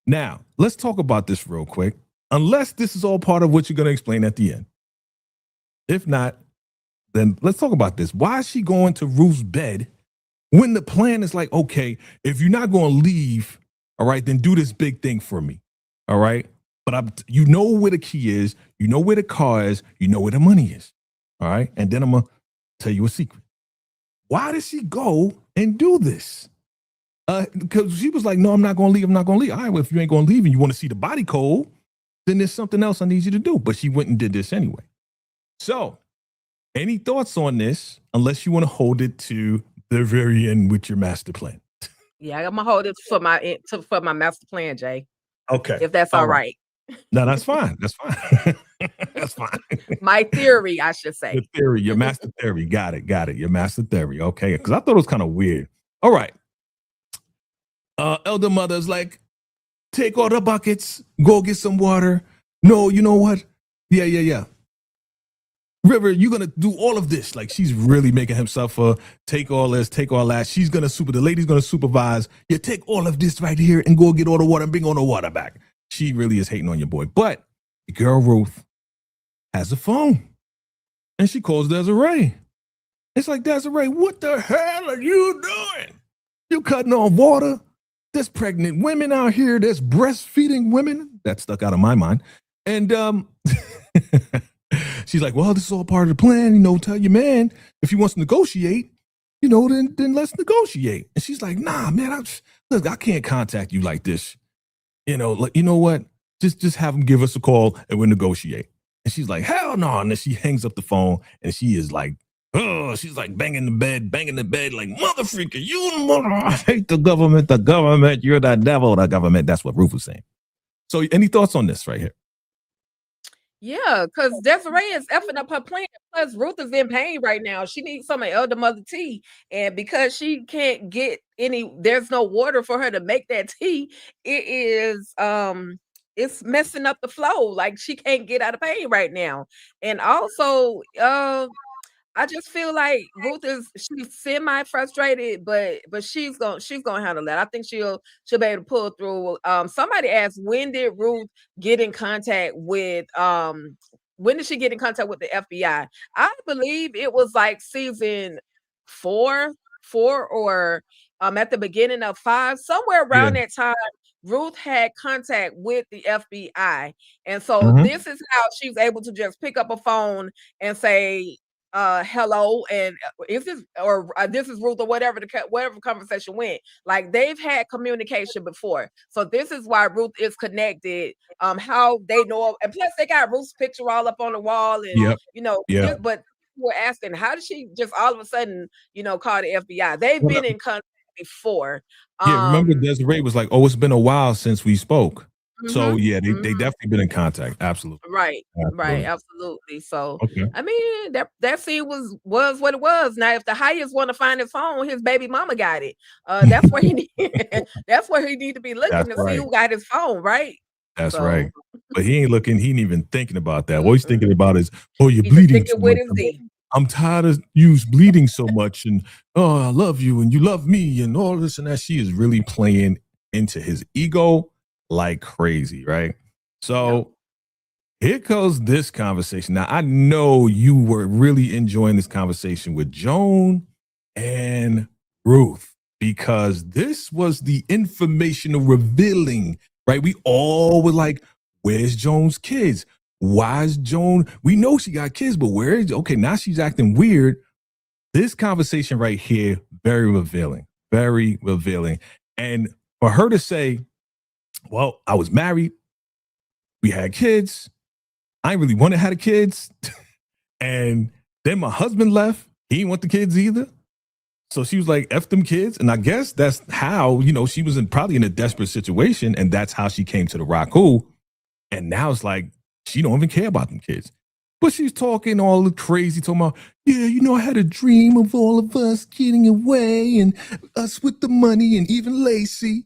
Now, let's talk about this real quick, unless this is all part of what you're going to explain at the end. If not, then let's talk about this. Why is she going to Ruth's bed when the plan is like, okay, if you're not going to leave, all right, then do this big thing for me, all right? But you know where the key is, you know where the car is, you know where the money is, all right? And then I'm going to tell you a secret. Why did she go and do this? Because she was like, no, I'm not going to leave. I'm not going to leave. All right, well, if you ain't going to leave and you want to see the body code, then there's something else I need you to do. But she went and did this anyway. So any thoughts on this, unless you want to hold it to the very end with your master plan? Yeah, I'm going to hold it for my master plan, Jay. Okay. If that's all right. No, that's fine. That's fine. That's fine. My theory, I should say. Your theory, your master theory. Got it. Your master theory. Okay. Because I thought it was kind of weird. All right. Elder mother's like, take all the buckets, go get some water. No, you know what? Yeah. River, you're going to do all of this. Like, she's really making himself take all this, take all that. The lady's going to supervise. Yeah, take all of this right here and go get all the water and bring all the water back. She really is hating on your boy. But the girl Ruth has a phone. And she calls Desiree. It's like, Desiree, what the hell are you doing? You cutting off water? There's pregnant women out here. There's breastfeeding women. That stuck out of my mind. And she's like, well, this is all part of the plan. Tell your man if he wants to negotiate, then let's negotiate. And she's like, nah, man, I can't contact you like this. You know what? Just have him give us a call and we'll negotiate. And she's like, hell no. And then she hangs up the phone and she is like, oh, she's like banging the bed like, mother freaker, I hate the government, you're the devil, the government. That's what Ruth was saying. So any thoughts on this right here? Yeah, because Desiree is effing up her plan. Plus, Ruth is in pain right now. She needs some of Elder Mother tea. And because she can't get there's no water for her to make that tea, it's messing up the flow. Like, she can't get out of pain right now. And also, I just feel like she's semi-frustrated, but she's gonna handle that. I think she'll be able to pull through. Somebody asked, when did Ruth get in contact with when did she get in contact with the FBI? I believe it was like season four or at the beginning of 5, somewhere around that time. Ruth had contact with the FBI. And so this is how she's able to just pick up a phone and say, hello, and this is Ruth, or whatever conversation went. Like, they've had communication before, so this is why Ruth is connected. How they know, and plus they got Ruth's picture all up on the wall, and but we're asking, how did she just all of a sudden call the FBI? They've been in contact before. Remember Desiree was like, oh, it's been a while since we spoke. So they definitely been in contact. Absolutely. Right. Absolutely. So I mean, that scene was what it was. Now, if the highest want to find his phone, his baby mama got it. That's where he that's where he need to be looking see who got his phone, right? That's right. But he ain't looking, he ain't even thinking about that. What he's thinking about is, oh, you're bleeding. With his D. I'm tired of you bleeding so much, and oh, I love you, and you love me, and all this and that. She is really playing into his ego like crazy, right? So here goes this conversation. Now, I know you were really enjoying this conversation with Joan and Ruth because this was the informational revealing, right? We all were like, where's Joan's kids? Why is Joan? We know she got kids, but where is, okay, now she's acting weird. This conversation right here, very revealing, very revealing. And for her to say, well, I was married, we had kids, I didn't really want to have the kids. And then my husband left. He didn't want the kids either. So she was like, F them kids. And I guess that's how, she was probably in a desperate situation. And that's how she came to the Raku. And now it's like, she don't even care about them kids. But she's talking all the crazy, talking about, yeah, I had a dream of all of us getting away and us with the money and even Lacey.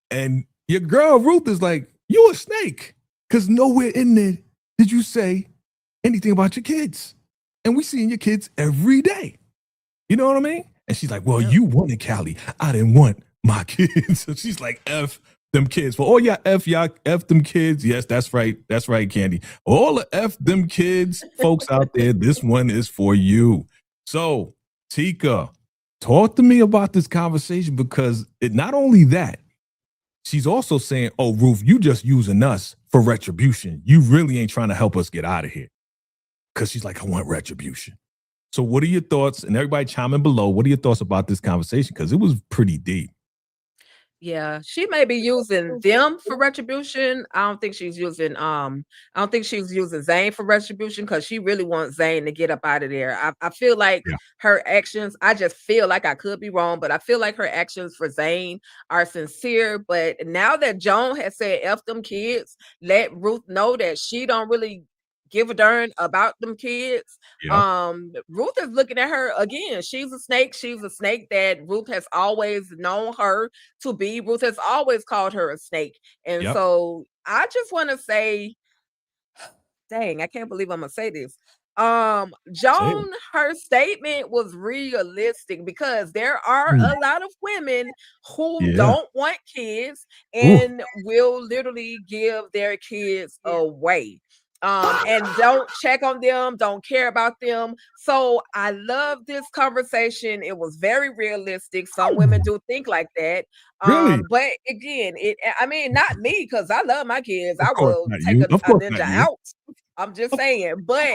And your girl Ruth is like, you a snake. Because nowhere in there did you say anything about your kids. And we seeing your kids every day. You know what I mean? And she's like, well, you wanted Callie. I didn't want my kids. So she's like, F them kids. Well, y'all F them kids. Yes, that's right. That's right, Candy. All the F them kids, folks out there, this one is for you. So, Tika, talk to me about this conversation because it not only that, she's also saying, oh, Ruth, you just using us for retribution. You really ain't trying to help us get out of here. Because she's like, I want retribution. So what are your thoughts? And everybody chime in below. What are your thoughts about this conversation? Because it was pretty deep. Yeah, she may be using them for retribution. I don't think she's using Zane for retribution because she really wants Zane to get up out of there. I feel like her actions, I just feel like I could be wrong, but I feel like her actions for Zane are sincere. But now that Joan has said F them kids, let Ruth know that she don't really give a darn about them kids. Ruth is looking at her again. She's a snake. She's a snake that Ruth has always known her to be. Ruth has always called her a snake. And so I just want to say, dang, I can't believe I'm gonna say this. Joan, her statement was realistic because there are a lot of women who don't want kids and will literally give their kids away. And don't check on them, don't care about them. So I love this conversation. It was very realistic. Some women do think like that. Really? But again, not me, because I love my kids. I will take a ninja out. I'm just saying, but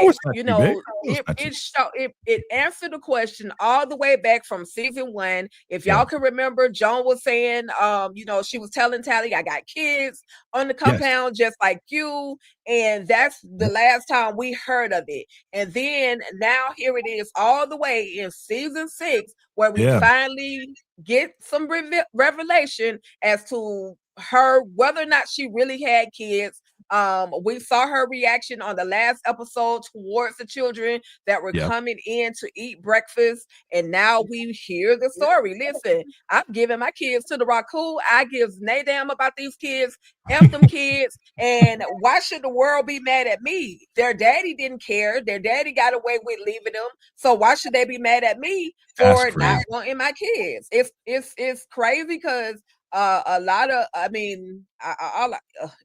it answered the question all the way back from season 1. If y'all can remember, Joan was saying, she was telling Tally, I got kids on the compound just like you. And that's the last time we heard of it. And then now here it is all the way in season 6, where we finally get some revelation as to her, whether or not she really had kids. We saw her reaction on the last episode towards the children that were coming in to eat breakfast, and now we hear the story. Listen, I'm giving my kids to the Raku. I give no damn about these kids. F them kids. And why should the world be mad at me? Their daddy didn't care. Their daddy got away with leaving them. So why should they be mad at me for not wanting my kids? It's crazy because a lot of,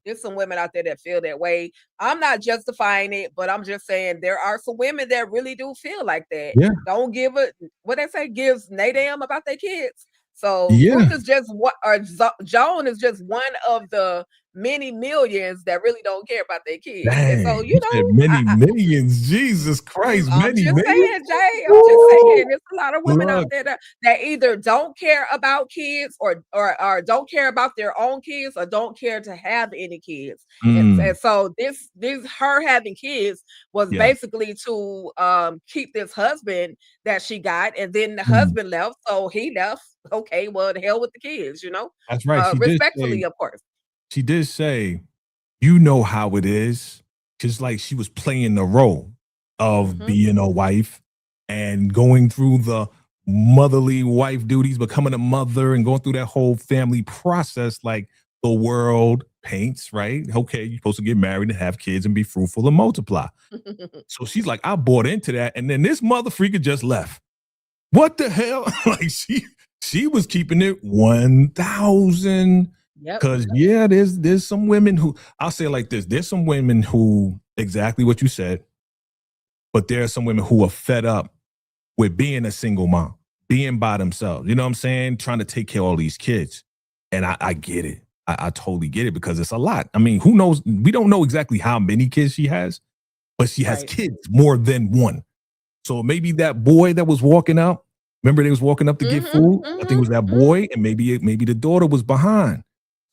there's some women out there that feel that way. I'm not justifying it, but I'm just saying there are some women that really do feel like that. Don't give what they say, gives no damn about their kids. So Ruth is just Joan is just one of the many millions that really don't care about their kids. Dang, and so many millions. Jesus Christ, I'm many just millions. saying, Jay. I'm just saying, there's a lot of women out there that either don't care about kids or don't care about their own kids or don't care to have any kids. And so this her having kids was basically to keep this husband that she got, and then the husband left, so he left. Okay, well, the hell with the kids, That's right. Respectfully, of course. She did say, you know how it is. Just like she was playing the role of being a wife and going through the motherly wife duties, becoming a mother and going through that whole family process like the world paints, right? Okay, you're supposed to get married and have kids and be fruitful and multiply. So she's like, I bought into that, and then this mother freaker just left. What the hell? Like she was keeping it 1,000. Yep. Because yeah, there's some women who, I'll say it like this: there's some women who, exactly what you said, but there are some women who are fed up with being a single mom, being by themselves. You know what I'm saying? Trying to take care of all these kids. And I get it. I totally get it, because it's a lot. I mean, who knows? We don't know exactly how many kids she has, but she has kids more than one. So maybe that boy that was walking up, remember they was walking up to get food? I think it was that boy, and maybe the daughter was behind.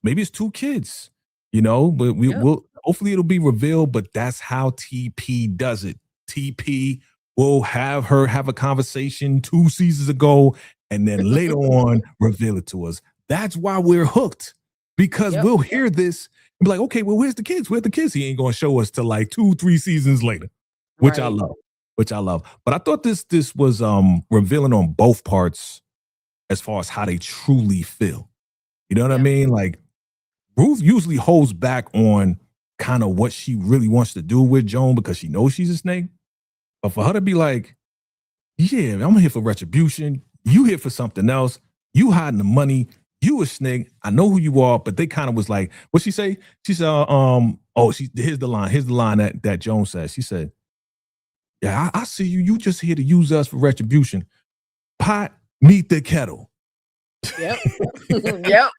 Maybe it's 2 kids, but we'll hopefully it'll be revealed, but that's how TP does it. TP will have her have a conversation 2 seasons ago and then later on reveal it to us. That's why we're hooked, because we'll hear this and be like, okay, well, where's the kids? Where's the kids? He ain't going to show us till like 2-3 seasons later, which I love. But I thought this was revealing on both parts as far as how they truly feel. You know what I mean? Like, Ruth usually holds back on kind of what she really wants to do with Joan because she knows she's a snake. But for her to be like, yeah, I'm here for retribution. You here for something else. You hiding the money. You a snake. I know who you are. But they kind of was like, what she say? She said, here's the line that Joan says. She said, yeah, I see you. You just here to use us for retribution. Pot, meet the kettle. Yep. Yep.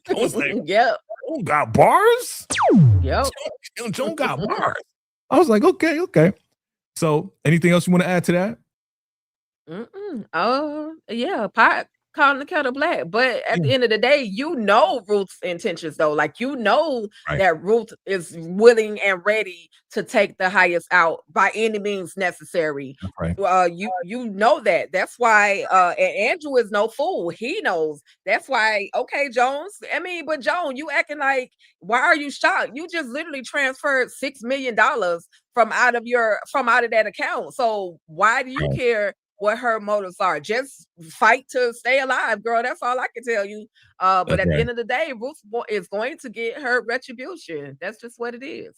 I was like, yep. Joan got bars? Yep. Joan got bars. I was like, okay. So anything else you want to add to that? Yeah, pot calling the kettle black. But at the end of the day, Ruth's intentions though. Like that Ruth is willing and ready to take the highest out by any means necessary. Right. You know that. That's why and Andrew is no fool. He knows. That's why, okay, Jones. I mean, but Joan, you acting like, why are you shocked? You just literally transferred $6 million from out of that account. So why do you care what her motives are? Just fight to stay alive, girl. That's all I can tell you. But at the end of the day, Ruth is going to get her retribution. That's just what it is.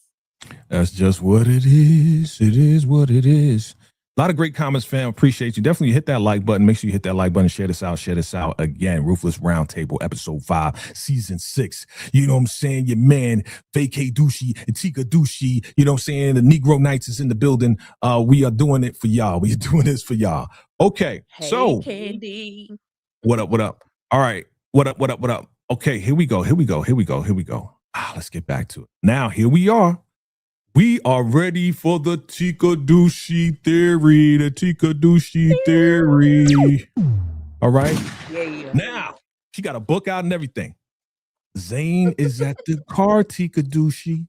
That's just what it is. It is what it is. A lot of great comments, fam. Appreciate you. Definitely hit that like button. Make sure you hit that like button. Share this out. Again, Ruthless Roundtable, episode 5, season 6. You know what I'm saying? Your man, VACAY-JAYTV and Tika Dushi. You know what I'm saying? The Negro Knights is in the building. We are doing it for y'all. We are doing this for y'all. Okay. Hey, so Candy. What up? All right. What up? Okay, here we go. Let's get back to it. Now, here we are. We are ready for the Tika Dushi theory. All right. Yeah. Now, she got a book out and everything. Zane is at the car, Tika Dushi.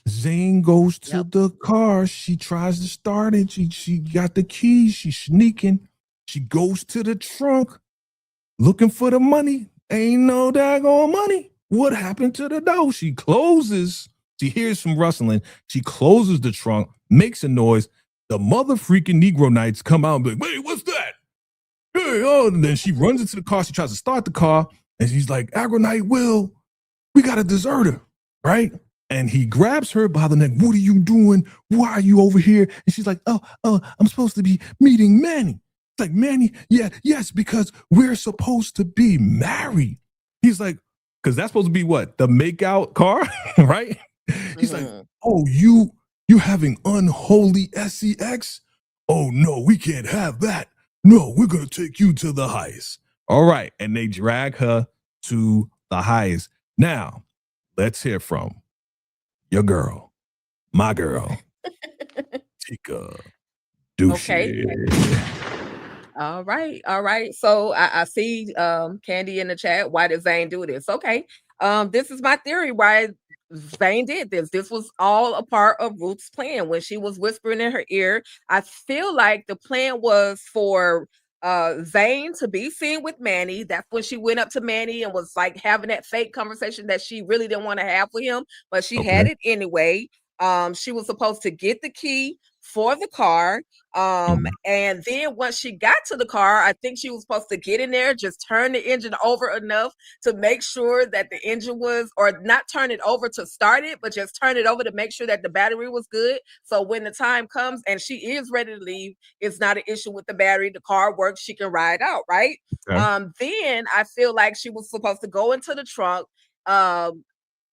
Zane goes to the car. She tries to start it. She got the keys. She's sneaking. She goes to the trunk looking for the money. Ain't no daggone money. What happened to the door? She closes. She hears some rustling. She closes the trunk, makes a noise. The mother freaking Negro Knights come out and be like, wait, what's that? Hey, and then she runs into the car. She tries to start the car. And she's like, Agro Knight Will, we got a deserter, right? And he grabs her by the neck. What are you doing? Why are you over here? And she's like, oh, I'm supposed to be meeting Manny. It's like, Manny, yes, because we're supposed to be married. He's like, because that's supposed to be what? The makeout car, right? He's like, oh, you having unholy sex? Oh, no, we can't have that. No, we're going to take you to the highest. All right. And they drag her to the highest. Now, let's hear from your girl, my girl, Tika Dushi. Okay. All right. So I see Candy in the chat. Why did Zane do this? Okay. This is my theory why Zane did this. This was all a part of Ruth's plan when she was whispering in her ear. I feel like the plan was for Zane to be seen with Manny. That's when she went up to Manny and was like having that fake conversation that she really didn't want to have with him, but she had it anyway. She was supposed to get the key for the car. Mhm. And then once she got to the car, I think she was supposed to get in there, just turn the engine over enough to make sure that the engine was, or not turn it over to start it, but just turn it over to make sure that the battery was good. So when the time comes and she is ready to leave, it's not an issue with the battery. The car works, she can ride out, right? Okay. Then I feel like she was supposed to go into the trunk.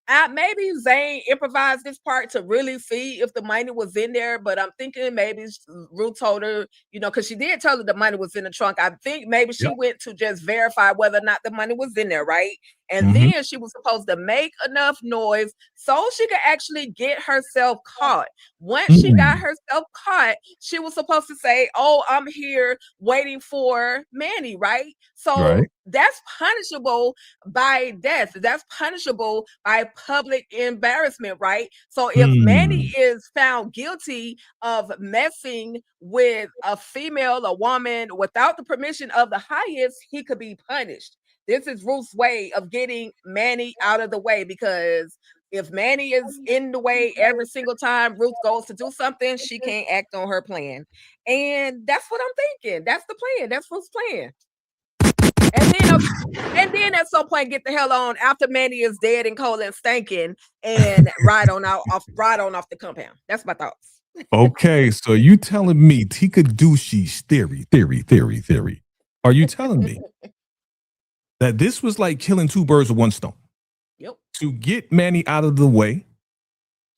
Maybe Zane improvised this part to really see if the money was in there, but I'm thinking maybe Ruth told her, because she did tell her the money was in the trunk. I think maybe she Yep. went to just verify whether or not the money was in there, right? And Mhm. then she was supposed to make enough noise so she could actually get herself caught. Once she got herself caught, she was supposed to say, "Oh, I'm here waiting for Manny," right? So Right. that's punishable by death. That's punishable by public embarrassment, right? So if Manny Mm. is found guilty of messing with a female, a woman, without the permission of the highest, he could be punished. This is Ruth's way of getting Manny out of the way, because if Manny is in the way every single time Ruth goes to do something, she can't act on her plan. And that's what I'm thinking. That's the plan. That's Ruth's plan. And then at some point, get the hell on after Manny is dead and cold and stinking, and ride on off the compound. That's my thoughts. Okay, so you telling me Tika Dushi's theory. Are you telling me that this was like killing two birds with one stone? Yep. To get Manny out of the way.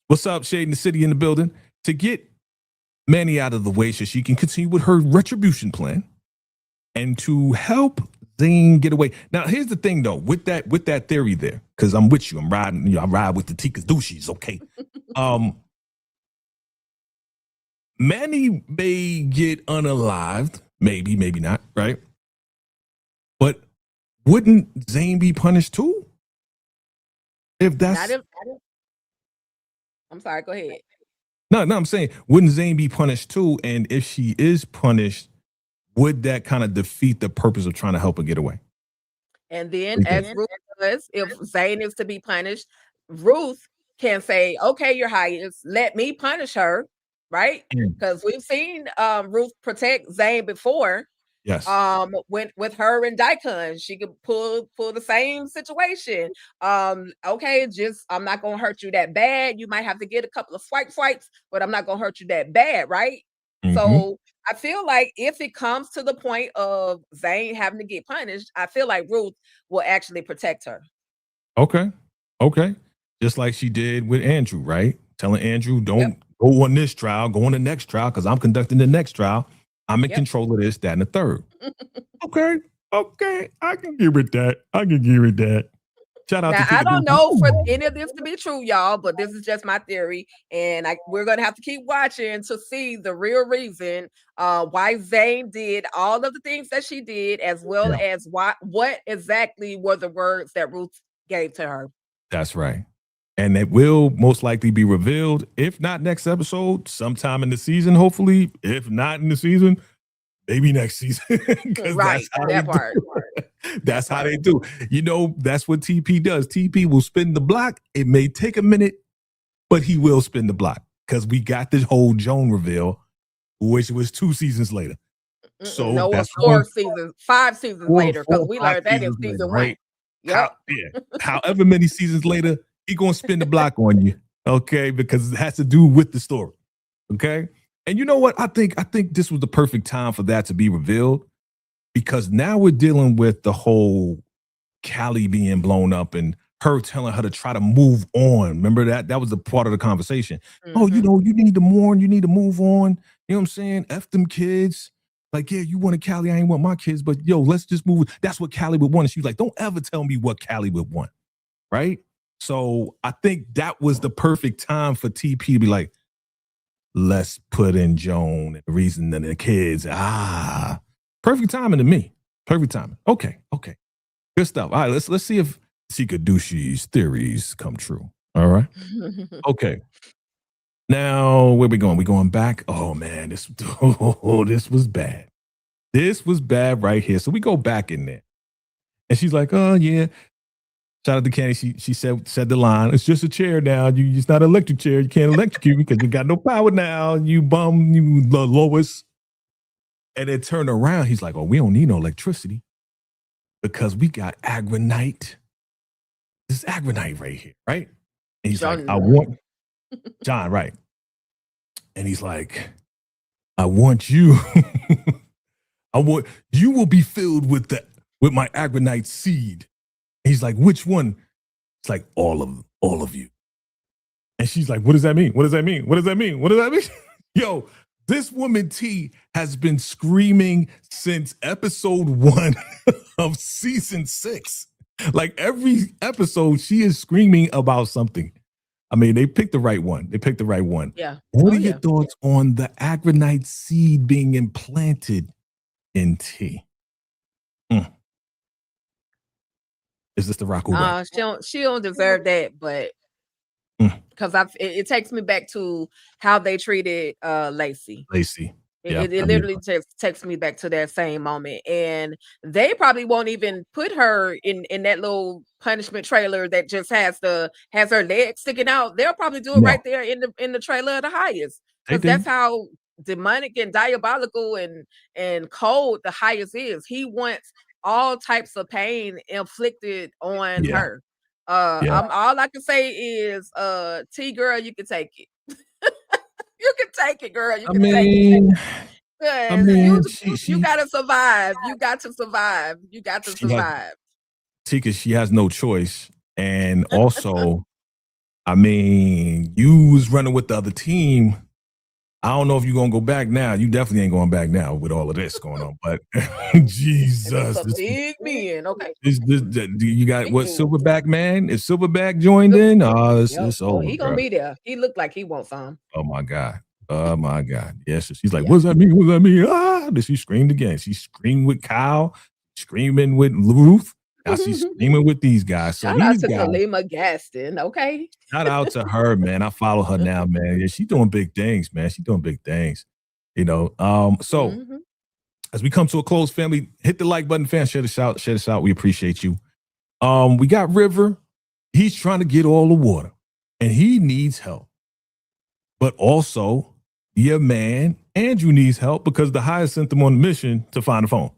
What's up, Shade in the City in the building? To get Manny out of the way so she can continue with her retribution plan and to help Zane get away. Now, here's the thing, though, with that theory there, because I'm with you. I'm riding, I ride with the Tika Dushis, okay? Manny may get unalived, maybe not, right? But wouldn't Zane be punished too? If that's I'm sorry, go ahead. no, I'm saying, wouldn't Zane be punished too? And if she is punished, would that kind of defeat the purpose of trying to help her get away? And then, as Ruth does, if Zane is to be punished, Ruth can say, "Okay, Your Highness, let me punish her," right? Because we've seen Ruth protect Zane before. Yes. With her and Daikon, she could pull the same situation. Okay, just I'm not gonna hurt you that bad. You might have to get a couple of swipes, but I'm not gonna hurt you that bad, right? So I feel like if it comes to the point of Zane having to get punished, I feel like Ruth will actually protect her. Okay. Just like she did with Andrew, right? Telling Andrew, don't go on this trial, go on the next trial, because I'm conducting the next trial. I'm in control of this, that, and the third. Okay. I can give it that. Shout out Now, to I don't know for any of this to be true, y'all, but this is just my theory. And we're going to have to keep watching to see the real reason why Zane did all of the things that she did, as well as what exactly were the words that Ruth gave to her. That's right. And it will most likely be revealed, if not next episode, sometime in the season, hopefully. If not in the season, maybe next season. Right, that part. That's how they do. That's what TP does. TP will spin the block. It may take a minute, but he will spin the block, because we got this whole Joan reveal, which was 2 seasons later. So no, that's 5 seasons later, because we learned that in season 1. Yep. However many seasons later, he gonna spin the block on you, okay? Because it has to do with the story, okay? And you know what? I think this was the perfect time for that to be revealed, because now we're dealing with the whole Callie being blown up and her telling her to try to move on. Remember that was a part of the conversation. Oh, you need to mourn, you need to move on. You know what I'm saying? F them kids. Like, yeah, you wanted Callie, I ain't want my kids, but yo, let's just move. That's what Callie would want. And she was like, don't ever tell me what Callie would want, right? So I think that was the perfect time for TP to be like, let's put in Joan and the reason that the kids, perfect timing to me. Perfect timing. Okay. Good stuff. All right, let's see if Tika Dushi's theories come true. All right. Okay. Now, where we going? We going back? Oh man, this was bad. This was bad right here. So we go back in there. And she's like, oh yeah. Shout out to Candy. She said the line. It's just a chair now. It's not an electric chair. You can't electrocute because you got no power now. You bum, you Lois. And then turn around. He's like, oh, we don't need no electricity because we got Agronite. This is Agronite right here, right? And he's John, like, I want John, right? And he's like, I want you. You will be filled with my Agronite seed. And he's like, which one? It's like all of you. And she's like, what does that mean? What does that mean? What does that mean? What does that mean? Yo, this woman T has been screaming since episode 1 of season 6. Like every episode, she is screaming about something. I mean, they picked the right one. Yeah. What are your thoughts on the Agronite seed being implanted in T? Is this the rock? She don't deserve that, but because it takes me back to how they treated Lacey. It literally takes me back to that same moment, and they probably won't even put her in that little punishment trailer that just has her legs sticking out. They'll probably do it right there in the trailer of the highest, because that's how demonic and diabolical and cold the highest is. He wants all types of pain inflicted on her. All I can say is, T girl, you can take it. You can take it, girl. You can take it. You gotta survive. You got to survive. Tika, she has no choice. And also, I mean, you was running with the other team. I don't know if you're gonna go back now. You definitely ain't going back now with all of this going on. But Jesus, it's a big man. Okay, you got what? Silverback man? Is Silverback joined in? It's over. He gonna be there. He looked like he wants some. Oh my god. Yes, she's like, what does that mean? What does that mean? Then she screamed again. She screamed with Kyle, screaming with Ruth. Now she's screaming with these guys. So shout out to Kalima Gaston, okay? Shout out to her, man. I follow her now, man. Yeah, she's doing big things, man. She's doing big things. You know. So as we come to a close, family, hit the like button, fans. Share this out. We appreciate you. We got River. He's trying to get all the water, and he needs help. But also, your man Andrew needs help because the highest sent them on a mission to find a phone.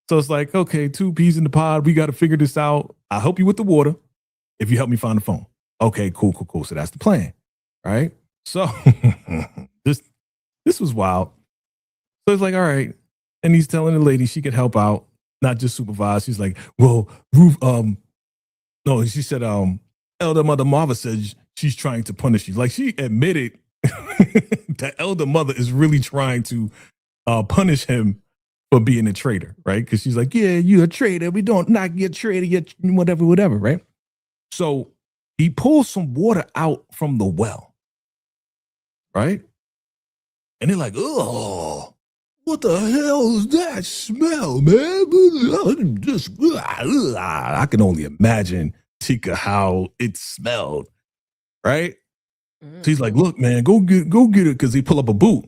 So it's like, okay, 2 peas in the pod. We got to figure this out. I'll help you with the water if you help me find the phone. Okay, cool. So that's the plan, right? So this was wild. So it's like, all right. And he's telling the lady she could help out, not just supervise. She's like, well, Ruth, no, she said, Elder Mother Marva said she's trying to punish you. Like, she admitted that Elder Mother is really trying to punish him for being a traitor, right? Because she's like, yeah, you're a traitor. We don't knock you a traitor, you whatever, right? So he pulls some water out from the well, right? And they're like, oh, what the hell is that smell, man? I can only imagine, Tika, how it smelled, right? So he's like, look, man, go get it, because he pull up a boot.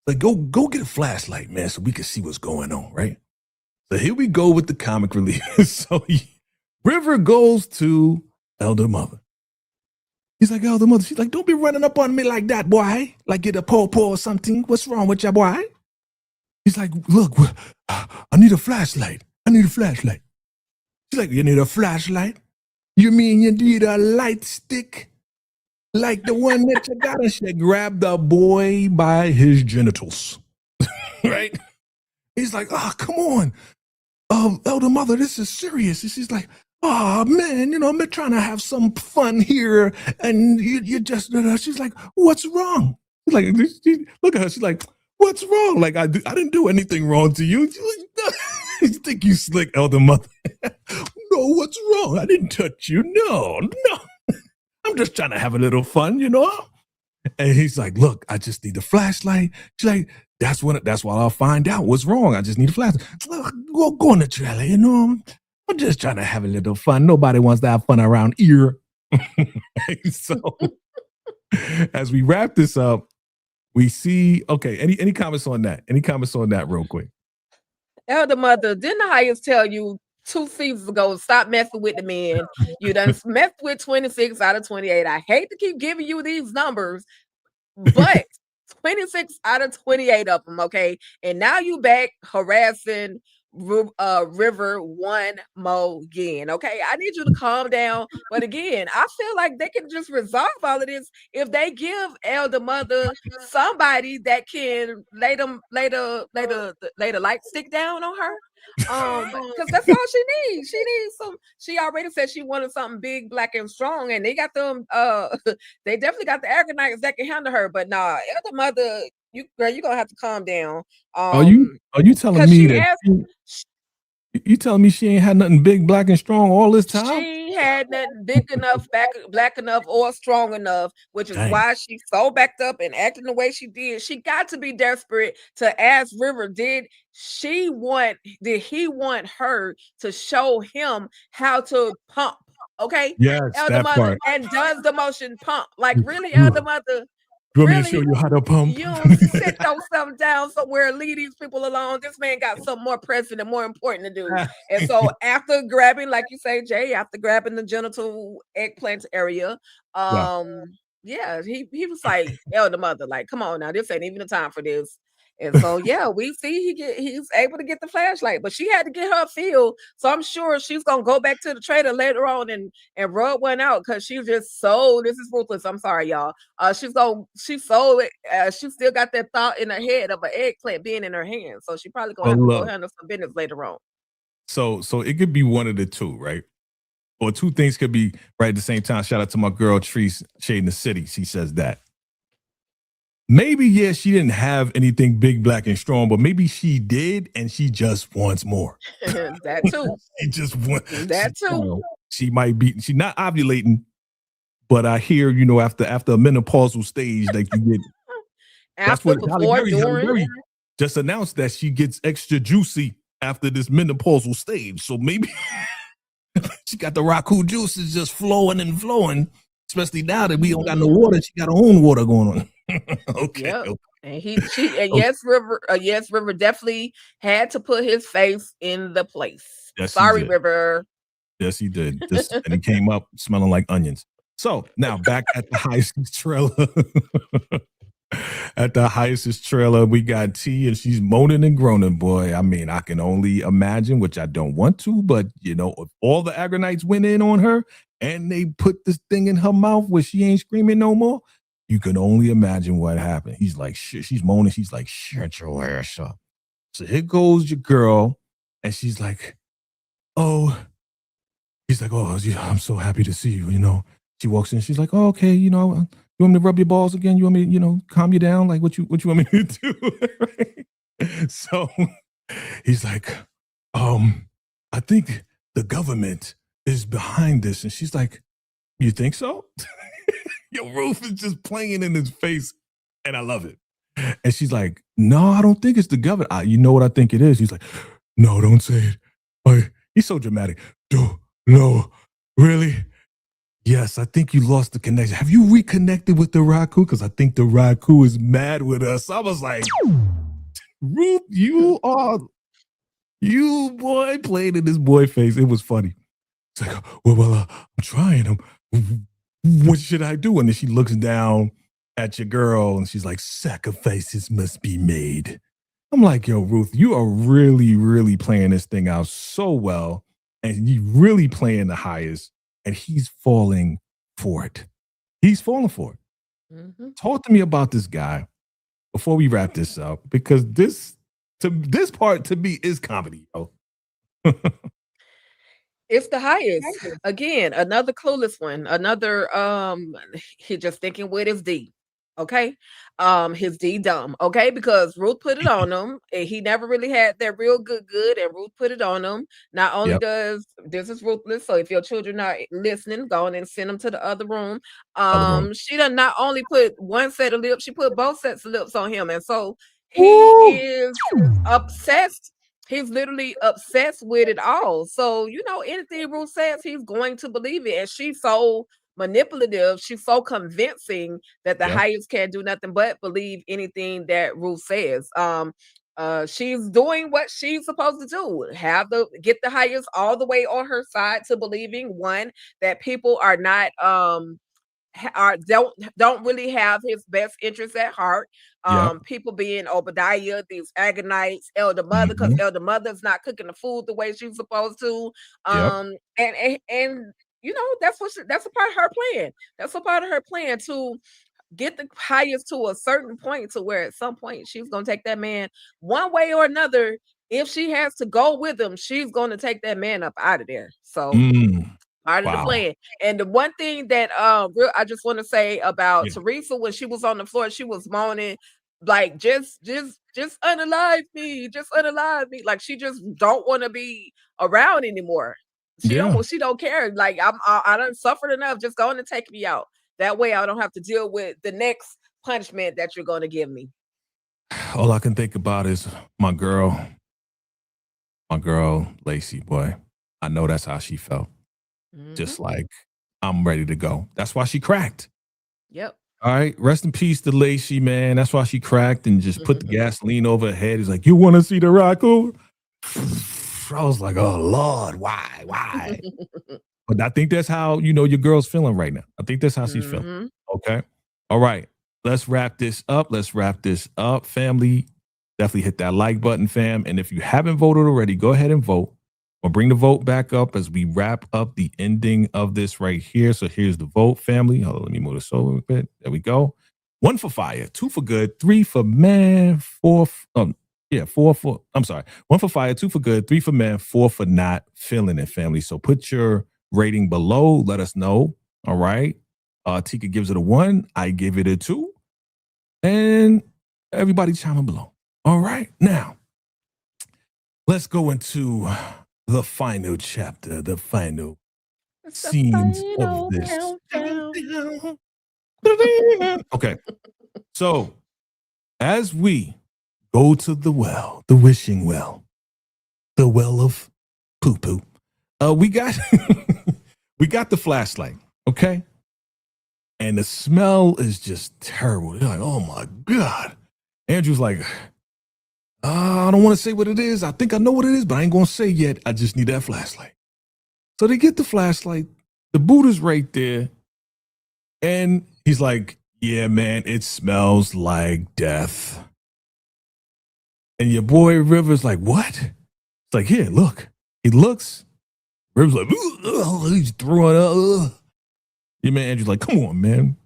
Like, go get a flashlight, man, so we can see what's going on, right? So here we go with the comic relief. So River goes to Elder Mother. He's like, Elder Mother. She's like, don't be running up on me like that, boy. Like get a paw or something. What's wrong with you, boy? He's like, look, I need a flashlight. She's like, you need a flashlight? You mean you need a light stick? Like the one that you got? And she grabbed the boy by his genitals, right? He's like, oh, come on. Elder Mother, this is serious. And she's like, oh, man, I'm trying to have some fun here. And you just, she's like, what's wrong? She's like, look at her. She's like, what's wrong? Like, I didn't do anything wrong to you. She's like, no. You think you slick, Elder Mother? No, what's wrong? I didn't touch you. No. I'm just trying to have a little fun, And he's like, look, I just need a flashlight. She's like, that's why I'll find out what's wrong. I just need a flashlight. Go on the trailer, I'm just trying to have a little fun. Nobody wants to have fun around here. So as we wrap this up, we see, okay, any comments on that? Any comments on that real quick? Elder Mother, didn't the highest tell you 2 seasons ago. Stop messing with the men. You done messed with 26 out of 28. I hate to keep giving you these numbers, but 26 out of 28 of them, okay? And now you back harassing River one more again, okay? I need you to calm down. But again, I feel like they can just resolve all of this if they give Elder Mother somebody that can lay the light stick down on her. Because that's all she needs. She needs some. She already said she wanted something big, black, and strong, and they got them. They definitely got the Argonauts that can handle her. But nah, Elder Mother, you gonna have to calm down. Are you telling me that you telling me she ain't had nothing big, black, and strong all this time? She had nothing big enough, black enough, or strong enough, which is why she's so backed up and acting the way she did. She got to be desperate to ask River, did he want her to show him how to pump? Okay. Yes, Elder that Mother, part. and does the motion pump? Like, really, Elder Mother? You want me to show you how to pump? You don't sit yourself down somewhere, leave these people alone. This man got something more pressing and more important to do. And so after grabbing, like you say, Jay, after grabbing the genital eggplant area, yeah, he was like, Elder Mother, like, come on now, this ain't even the time for this. And so yeah, we see he's able to get the flashlight, but she had to get her feel. So I'm sure she's gonna go back to the trader later on and rub one out because she's just so, this is ruthless. I'm sorry, y'all. She still got that thought in her head of an eggplant being in her hand. So she probably gonna have to go handle some business later on. So it could be one of the two, right? Or two things could be right at the same time. Shout out to my girl Treese Shade in the City. She says that. Maybe, yeah, she didn't have anything big, black, and strong, but maybe she did, and she just wants more. That too. She just wants that too. She might be, she's not ovulating, but I hear, after a menopausal stage, like you get that's what Halle Berry just announced, that she gets extra juicy after this menopausal stage. So maybe she got the Raku juices just flowing and flowing, especially now that we don't got no water. She got her own water going on. Okay. Yep. And yes, River definitely had to put his face in the place. Yes, sorry, River. Yes, he did. And he came up smelling like onions. So now back at the Hyacinth trailer. At the Hyacinth trailer, we got T, and she's moaning and groaning, boy. I mean, I can only imagine, which I don't want to, but if all the Agonites went in on her and they put this thing in her mouth where she ain't screaming no more, you can only imagine what happened. He's like, shit. She's moaning. She's like, shut your ass up. So here goes your girl, and she's like, oh. He's like, oh, I'm so happy to see you. She walks in. She's like, oh, okay. You want me to rub your balls again? You want me, calm you down? Like, what you want me to do? Right? So he's like, I think the government is behind this. And she's like, you think so? Yo, Ruth is just playing in his face, and I love it. And she's like, no, I don't think it's the government. You know what I think it is? He's like, no, don't say it. He's so dramatic. No, really? Yes, I think you lost the connection. Have you reconnected with the Raku? Because I think the Raku is mad with us. I was like, Ruth, you boy played in this boy face. It was funny. It's like, well, I'm trying. What should I do? And then she looks down at your girl, and she's like, sacrifices must be made. I'm like, yo, Ruth, you are really, really playing this thing out so well. And you really playing the highest, and he's falling for it. He's falling for it. Mm-hmm. Talk to me about this guy before we wrap this up, because this part to me is comedy, yo. It's the highest. Again, another clueless one. Another he just thinking with his D. Okay. His D dumb. Okay, because Ruth put it on him, and he never really had that real good, and Ruth put it on him. Not only does this is Ruthless, so if your children are listening, go on and send them to the other room. She done not only put one set of lips, she put both sets of lips on him, and so he is obsessed. He's literally obsessed with it all. So, anything Ruth says, he's going to believe it. And she's so manipulative. She's so convincing that the highest can't do nothing but believe anything that Ruth says. She's doing what she's supposed to do. Get the highest all the way on her side to believing one that people are not don't really have his best interests at heart. Yep. People being Obadiah, these Agonites, Elder Mother, because Elder Mother's not cooking the food the way she's supposed to. Yep. And you know, that's a part of her plan. That's a part of her plan to get the highest to a certain point, to where at some point she's gonna take that man one way or another. If she has to go with him, she's gonna take that man up out of there. So part of the Wow. plan. And the one thing that I just want to say about Teresa, when she was on the floor, she was moaning like just unalive me, just unalive me. Like she just don't want to be around anymore. She don't care. Like I done suffered enough. Just go on and take me out. That way I don't have to deal with the next punishment that you're going to give me. All I can think about is my girl Lacey, boy. I know that's how she felt. Just like, I'm ready to go. That's why she cracked. Yep. All right. Rest in peace to Lacey, man. That's why she cracked and just put the gasoline over her head. He's like, you want to see the Rocco? I was like, oh, Lord, why? But I think that's how, you know, your girl's feeling right now. I think that's how she's feeling. Okay. All right. Let's wrap this up. Family. Definitely hit that like button, fam. And if you haven't voted already, go ahead and vote. We'll bring the vote back up as we wrap up the ending of this right here. So here's the vote, family. Hold on, let me move this over a bit. There we go. 1 for fire, 2 for good, 3 for man, 4 for, 1 for fire, 2 for good, 3 for man, 4 for not feeling it, family. So put your rating below. Let us know. All right. Tika gives it a 1. I give it a 2. And everybody chime in below. All right. Now, let's go into the final chapter, the final scenes of this. Okay. So, as we go to the well, the wishing well, the well of poo-poo, we got the flashlight, okay? And the smell is just terrible. You're like, oh my God. Andrew's like, I don't want to say what it is. I think I know what it is, but I ain't going to say yet. I just need that flashlight. So they get the flashlight. The Buddha's right there. And he's like, yeah, man, it smells like death. And your boy River's like, what? It's like, here, look. He looks. River's like, he's throwing up. Your man Andrew's like, come on, man.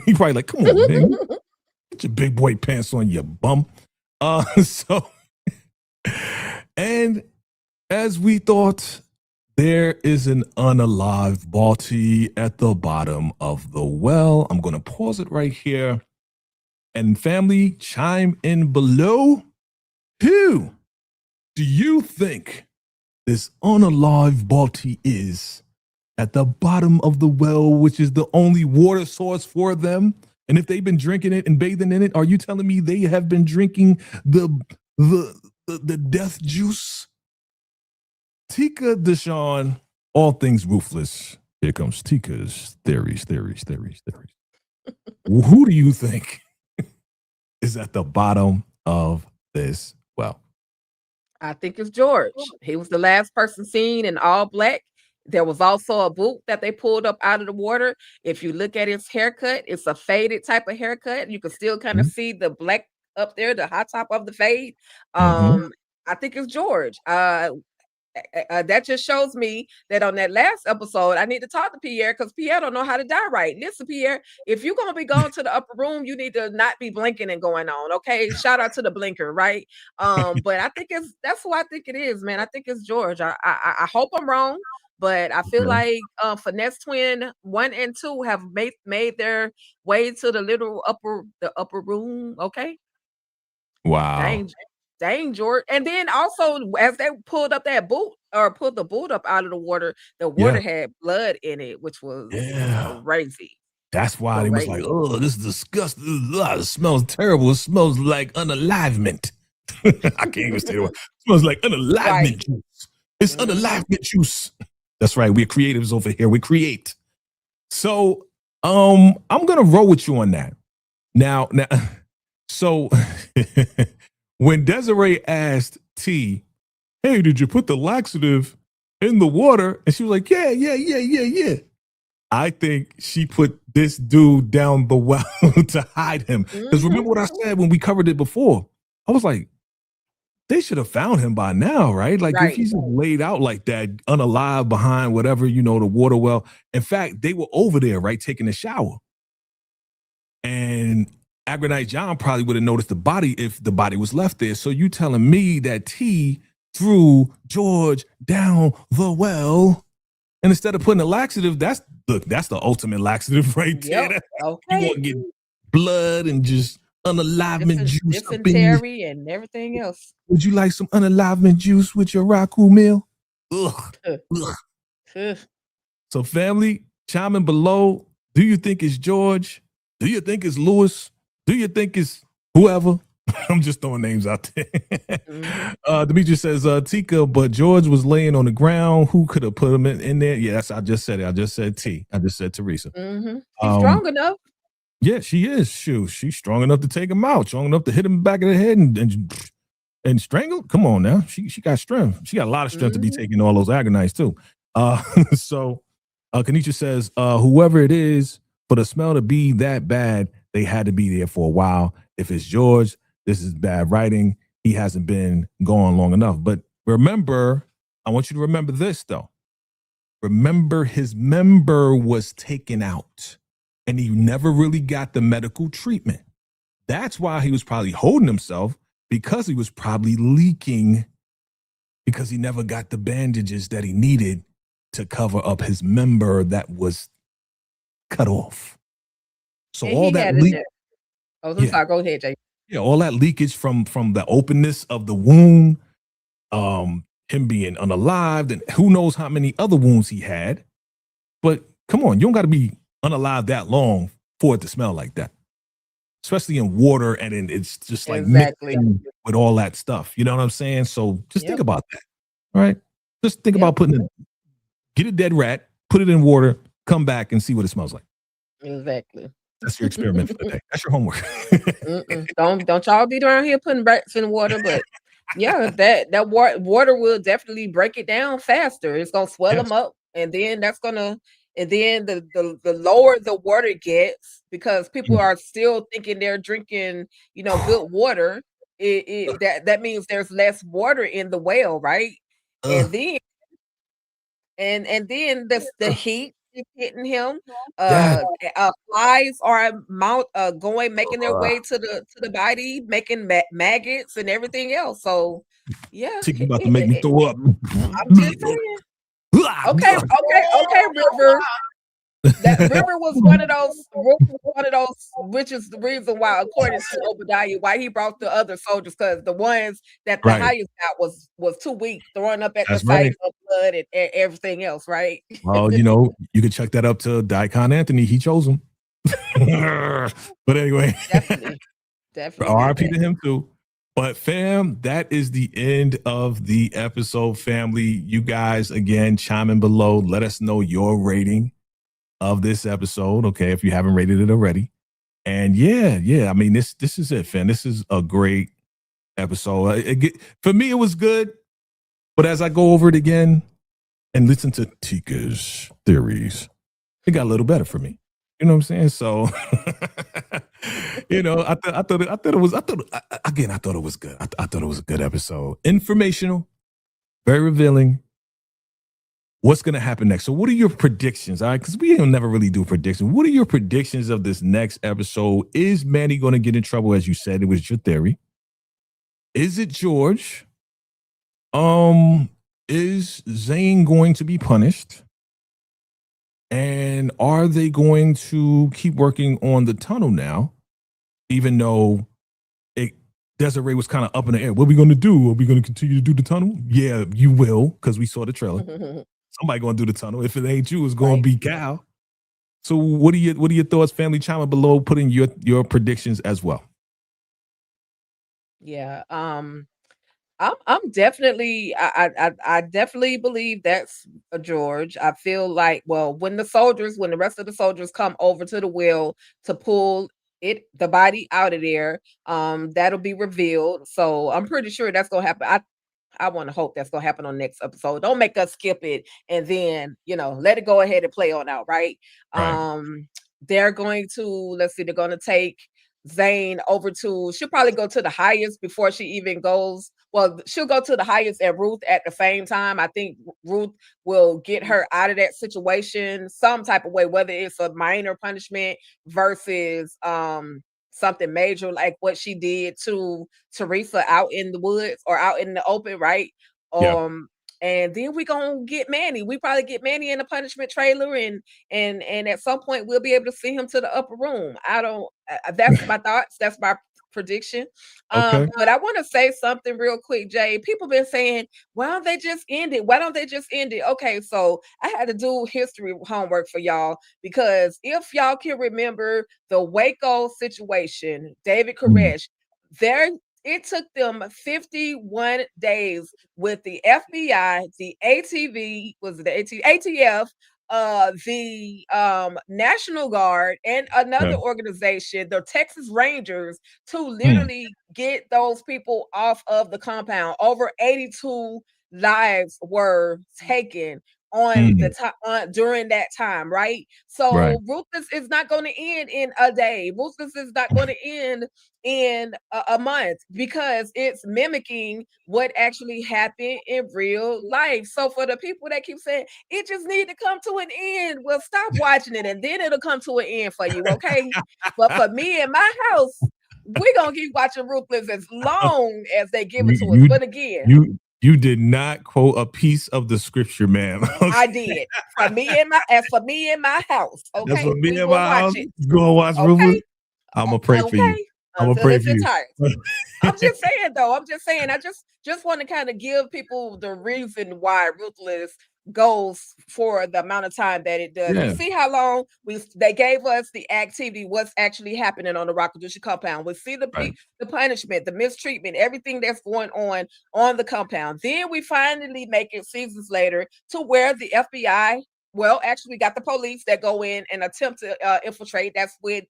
He probably like, come on, man. Get your big boy pants on, you bum. And as we thought, there is an unalive Balti at the bottom of the well. I'm going to pause it right here. And family, chime in below. Who do you think this unalive Balti is at the bottom of the well, which is the only water source for them? And if they've been drinking it and bathing in it, are you telling me they have been drinking the death juice? Tika Deshawn, all things ruthless. Here comes Tika's theories. Who do you think is at the bottom of this well? I think it's George. He was the last person seen in all black. There was also a boot that they pulled up out of the water. If you look at his haircut, it's a faded type of haircut. You can still kind of see the black up there, the hot top of the fade. I think it's George. That just shows me that on that last episode, I need to talk to Pierre, because Pierre don't know how to die right. Listen, Pierre, if you're going to be going to the upper room, you need to not be blinking and going on. Okay. Shout out to the blinker. Right. But I think that's who I think it is, man. I think it's George. I hope I'm wrong. But I feel like Finesse Twin 1 and 2 have made their way to the little upper room. Okay. Wow. Dang, George. And then also, as they pulled up that boot, or pulled the boot up out of the water had blood in it, which was crazy. That's why they was like, oh, this is disgusting. It smells terrible. It smells like unalivement. I can't even say the word. It smells like unalivement juice. It's unalivement juice. That's right. We're creatives over here. We create. So I'm gonna roll with you on that. Now, so when Desiree asked T, "Hey, did you put the laxative in the water?" And she was like, "Yeah." I think she put this dude down the well to hide him. Because remember what I said when we covered it before? I was like, they should have found him by now, right? Like if he's laid out like that, unalive behind whatever, the water well. In fact, they were over there, right, taking a shower. And Agronite John probably would have noticed the body if the body was left there. So you telling me that T threw George down the well, and instead of putting a laxative, that's the ultimate laxative right there. Yep. You Okay. want to get blood and just unalivement juice up in you. Dysentery and everything else. Would you like some unalivement juice with your raku meal? Ugh. Ugh. So family, chime in below. Do you think it's George? Do you think it's Lewis? Do you think it's whoever? I'm just throwing names out there. Demetri says, Tika, but George was laying on the ground. Who could have put him in there? Yes, I just said it. I just said T. I just said Teresa. He's strong enough. Yeah, she is. Shoot, she's strong enough to take him out, strong enough to hit him in the back of the head and strangle. Come on now. She got strength. She got a lot of strength to be taking all those agonites too. So Kanisha says, whoever it is, for the smell to be that bad, they had to be there for a while. If it's George, this is bad writing. He hasn't been gone long enough. But remember, I want you to remember this though. Remember, his member was taken out and he never really got the medical treatment. That's why he was probably holding himself, because he was probably leaking, because he never got the bandages that he needed to cover up his member that was cut off. So all that leak. Sorry, go ahead, Jay. Yeah, all that leakage from the openness of the wound, him being unalived, and who knows how many other wounds he had. But come on, you don't got to be unalive that long for it to smell like that, especially in water, and it's just like mixing with all that stuff. You know what I'm saying? So just think about that. All right, just think about get a dead rat, put it in water, come back and see what it smells like. Exactly. That's your experiment for the day. That's your homework. Don't y'all be around here putting rats in water, but yeah, that water will definitely break it down faster. It's gonna swell them up, and then the lower the water gets, because people are still thinking they're drinking, good water. That means there's less water in the well, right? And then the heat is hitting him. Flies are making their way to the body, making maggots and everything else. So yeah, Chicken about to make me throw up. I'm just saying. Okay, River. That River was one of those, which is the reason why, according to Obadiah, why he brought the other soldiers, because the ones that the highest got was too weak, throwing up at the sight of blood and everything else, right? Well, you can check that up to Daikon Anthony. He chose him. But anyway, definitely. RIP to him too. But fam, that is the end of the episode, family. You guys, again, chime in below. Let us know your rating of this episode, okay, if you haven't rated it already. And yeah, I mean, this is it, fam. This is a great episode. For me, it was good. But as I go over it again and listen to Tika's theories, it got a little better for me. You know what I'm saying? So, I thought it was good. I thought it was a good episode. Informational, very revealing. What's going to happen next? So what are your predictions? All right, because we don't never really do predictions. What are your predictions of this next episode? Is Manny going to get in trouble, as you said? It was your theory. Is it George? Is Zane going to be punished? And are they going to keep working on the tunnel now, even though Desiree was kind of up in the air? What are we going to do? Are we going to continue to do the tunnel? Yeah, you will, because we saw the trailer. Somebody going to do the tunnel. If it ain't you, it's going to be Cal. So what are your thoughts, family? Chime in below, put in your predictions as well. Yeah. I'm definitely, I definitely believe that's a George. I feel like, well, when the rest of the soldiers come over to the well to pull the body out of there. That'll be revealed. So I'm pretty sure that's gonna happen. I want to hope that's gonna happen on next episode. Don't make us skip it and then let it go ahead and play on out, right? Right. They're going to, let's see, they're gonna take Zane over to, she'll probably go to the highest before she even goes. Well, she'll go to the highest and Ruth at the same time. I think Ruth will get her out of that situation some type of way, whether it's a minor punishment versus something major like what she did to Teresa out in the woods or out in the open, right? Yeah. And then we gonna get Manny. We probably get Manny in the punishment trailer, and at some point we'll be able to see him to the upper room. I don't. That's my thoughts. That's my prediction. Okay. But I want to say something real quick, Jay. People been saying, why don't they just end it? Why don't they just end it? Okay, so I had to do history homework for y'all because if y'all can remember the Waco situation, David Koresh, there it took them 51 days with the FBI, the ATV, was it the ATF, the National Guard, and another organization, the Texas Rangers, to literally get those people off of the compound. Over 82 lives were taken on the time during that time, right? So Ruthless is not going to end in a day. Ruthless is not going to end in a month because it's mimicking what actually happened in real life. So for the people that keep saying it just need to come to an end, well, stop watching it and then it'll come to an end for you, okay? But for me and my house, we're gonna keep watching Ruthless as long as they give it to us. But again, you did not quote a piece of the scripture, ma'am. Okay. I did. For me and my house. Okay. That's for me we and will my watch house. it. Go watch Ruthless. I'm gonna pray for you. I'm gonna pray for you. I'm just saying though. I'm just saying. I just want to kind of give people the reason why Ruthless goes for the amount of time that it does. Yeah. We see how long they gave us the activity, what's actually happening on the Rockadusha compound. We see the punishment, the mistreatment, everything that's going on the compound. Then we finally make it seasons later to where the FBI, well, actually, we got the police that go in and attempt to infiltrate. That's with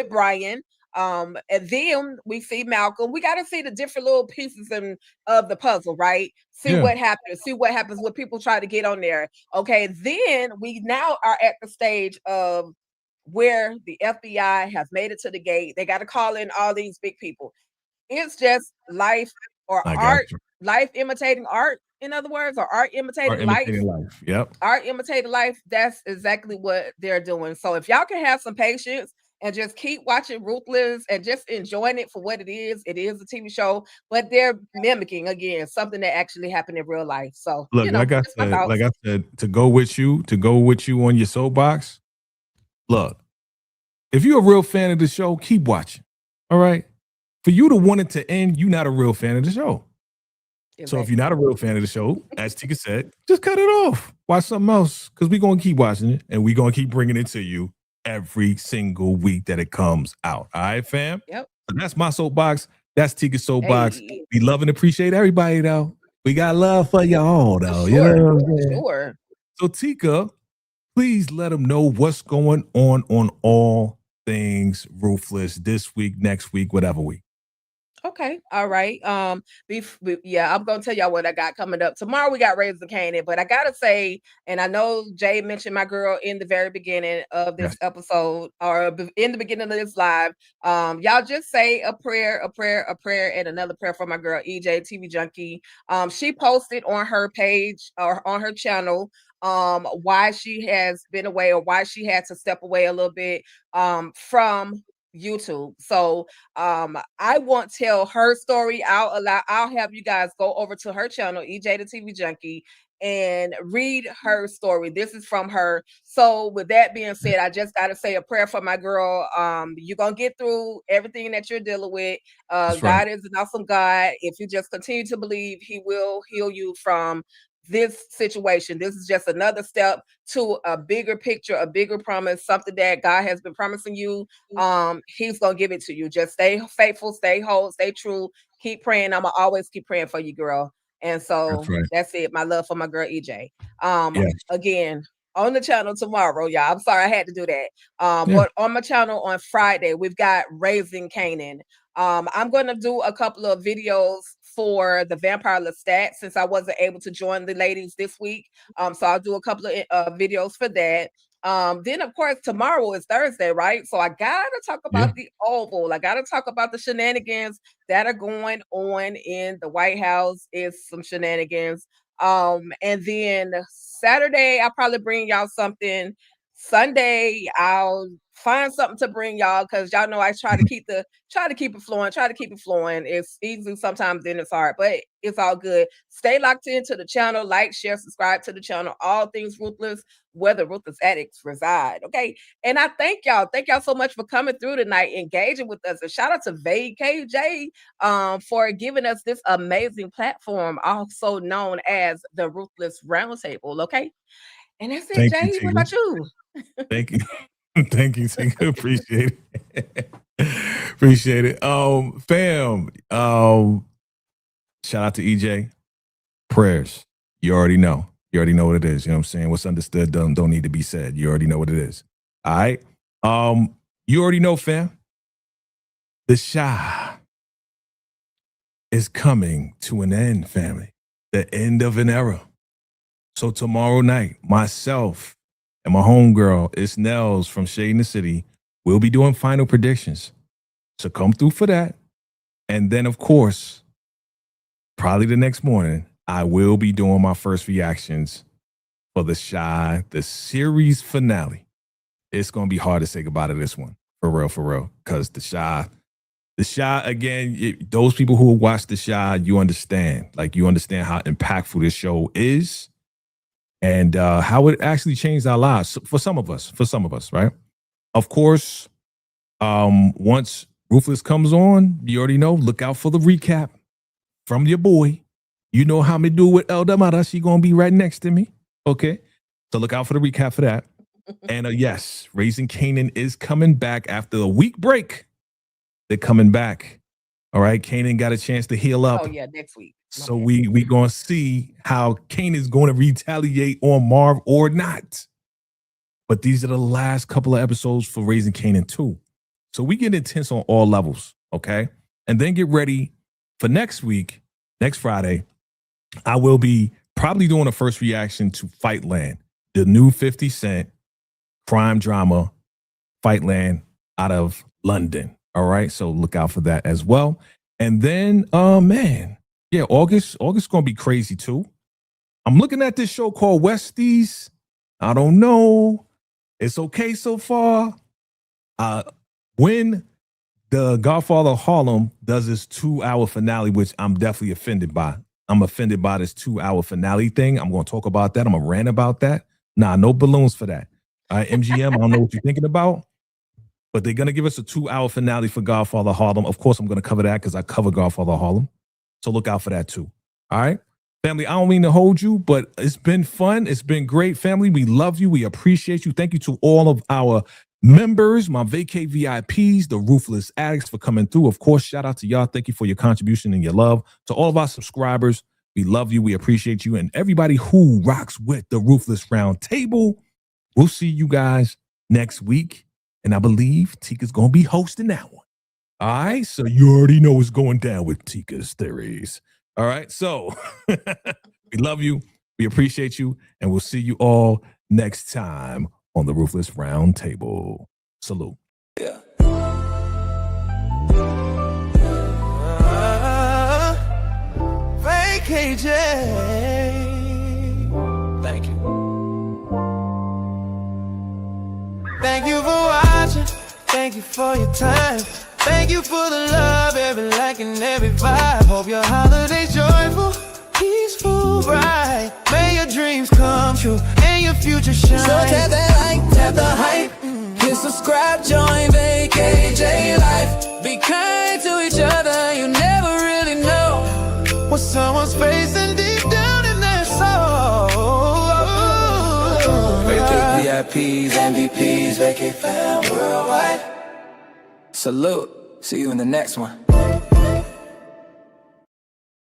Brian. And then we see Malcolm. We got to see the different little pieces of the puzzle, right? See what happens. See what happens when people try to get on there. Okay, then we now are at the stage of where the FBI has made it to the gate. They got to call in all these big people. It's just life or art, life imitating art. In other words, or art imitating life. Yep. Art imitating life. That's exactly what they're doing. So if y'all can have some patience and just keep watching Ruthless and just enjoying it for what it is a TV show, but they're mimicking again something that actually happened in real life. So look, like I said, to go with you on your soapbox. Look, if you're a real fan of the show, keep watching. All right. For you to want it to end, you're not a real fan of the show. So if you're not a real fan of the show, as Tika said, just cut it off. Watch something else because we're going to keep watching it and we're going to keep bringing it to you every single week that it comes out. All right, fam? Yep. So that's my soapbox. That's Tika's soapbox. We love and appreciate everybody, though. We got love for y'all, though. Sure. You know what I'm saying? Sure. So Tika, please let them know what's going on all things Ruthless this week, next week, whatever week. Okay. All right. I'm gonna tell y'all what I got coming up. Tomorrow we got Raising Canaan, but I gotta say, and I know Jay mentioned my girl in the very beginning of this episode, or in the beginning of this live. Y'all just say a prayer, and another prayer for my girl EJ TV Junkie. She posted on her page or on her channel why she has been away or why she had to step away a little bit from YouTube. So I won't tell her story. I'll have you guys go over to her channel, EJ the TV Junkie, and read her story. This is from her. So with that being said, I just gotta say a prayer for my girl. You're gonna get through everything that you're dealing with. God is an awesome God. If you just continue to believe, he will heal you from this situation. This is just another step to a bigger picture, a bigger promise, something that God has been promising you. He's gonna give it to you. Just stay faithful, stay whole, stay true, keep praying. I'm gonna always keep praying for you, girl. And so that's it. My love for my girl EJ. Again, on the channel tomorrow, y'all. I'm sorry I had to do that. But on my channel on Friday, we've got Raising Canaan. I'm going to do a couple of videos for the Vampire Lestat since I wasn't able to join the ladies this week. So I'll do a couple of videos for that. Then of course tomorrow is Thursday, right? So I gotta talk about the Oval. I gotta talk about the shenanigans that are going on in the White House. Is some shenanigans. And then Saturday I'll probably bring y'all something. Sunday I'll find something to bring y'all because y'all know I try to keep it flowing. It's easy sometimes, then it's hard, but it's all good. Stay locked into the channel, like, share, subscribe to the channel, all things Ruthless, where the Ruthless addicts reside. Okay. And I thank y'all so much for coming through tonight, engaging with us. And shout out to VACAY-J for giving us this amazing platform, also known as the Ruthless Roundtable. Okay. And that's it, Jay. What about you? Thank you. Thank you. Appreciate it. Appreciate it. Fam. Shout out to EJ. Prayers. You already know. You already know what it is. You know what I'm saying? What's understood don't need to be said. You already know what it is. All right. You already know, fam. The Shy is coming to an end, family. The end of an era. So tomorrow night, myself and my homegirl, it's Nels from Shade in the City, we'll be doing final predictions. So come through for that. And then, of course, probably the next morning, I will be doing my first reactions for The Shy, the series finale. It's going to be hard to say goodbye to this one. For real. Because The Shy, again, those people who watch The Shy, you understand. Like, you understand how impactful this show is. And how it actually changed our lives for some of us, right? Of course, once Ruthless comes on, you already know, look out for the recap from your boy. You know how me do with El Damara. She gonna be right next to me. Okay. So look out for the recap for that. And yes, Raising Canaan is coming back after a week break. They're coming back. All right. Canaan got a chance to heal up. Oh, yeah, next week. So we gonna see how Kane is going to retaliate on Marv or not. But these are the last couple of episodes for Raising Canaan 2. So we get intense on all levels, okay? And then get ready for next week, next Friday. I will be probably doing a first reaction to Fightland, the new 50 Cent crime drama, Fightland out of London. All right, so look out for that as well. And then, man. Yeah, August gonna be crazy too. I'm looking at this show called Westies. I don't know. It's okay so far. When the Godfather of Harlem does his 2-hour finale, which I'm definitely offended by. I'm offended by this 2-hour finale thing. I'm gonna talk about that. I'm gonna rant about that. Nah, no balloons for that. All right, MGM, I don't know what you're thinking about, but they're gonna give us a 2-hour finale for Godfather of Harlem. Of course, I'm gonna cover that because I cover Godfather of Harlem. So look out for that too. All right. Family, I don't mean to hold you, but it's been fun. It's been great, family. We love you. We appreciate you. Thank you to all of our members, my VACAY VIPs, the Ruthless Addicts for coming through. Of course, shout out to y'all. Thank you for your contribution and your love. To all of our subscribers, we love you. We appreciate you. And everybody who rocks with the Ruthless Roundtable, we'll see you guys next week. And I believe Tika's going to be hosting that one. All right, so you already know what's going down with Tika's Theories. All right, so we love you, we appreciate you, and we'll see you all next time on the Ruthless Roundtable. Salute. Yeah. VACAY-J. Thank you. Thank you for watching. Thank you for your time. Thank you for the love, every like and every vibe. Hope your holiday's joyful, peaceful, bright. May your dreams come true and your future shine. So tap that like, tap the hype. Hit subscribe, join VACAY-J life. Be kind to each other, you never really know what someone's facing deep down in their soul. VACAY VIPs, MVPs, VACAY fam worldwide. Salute. See you in the next one.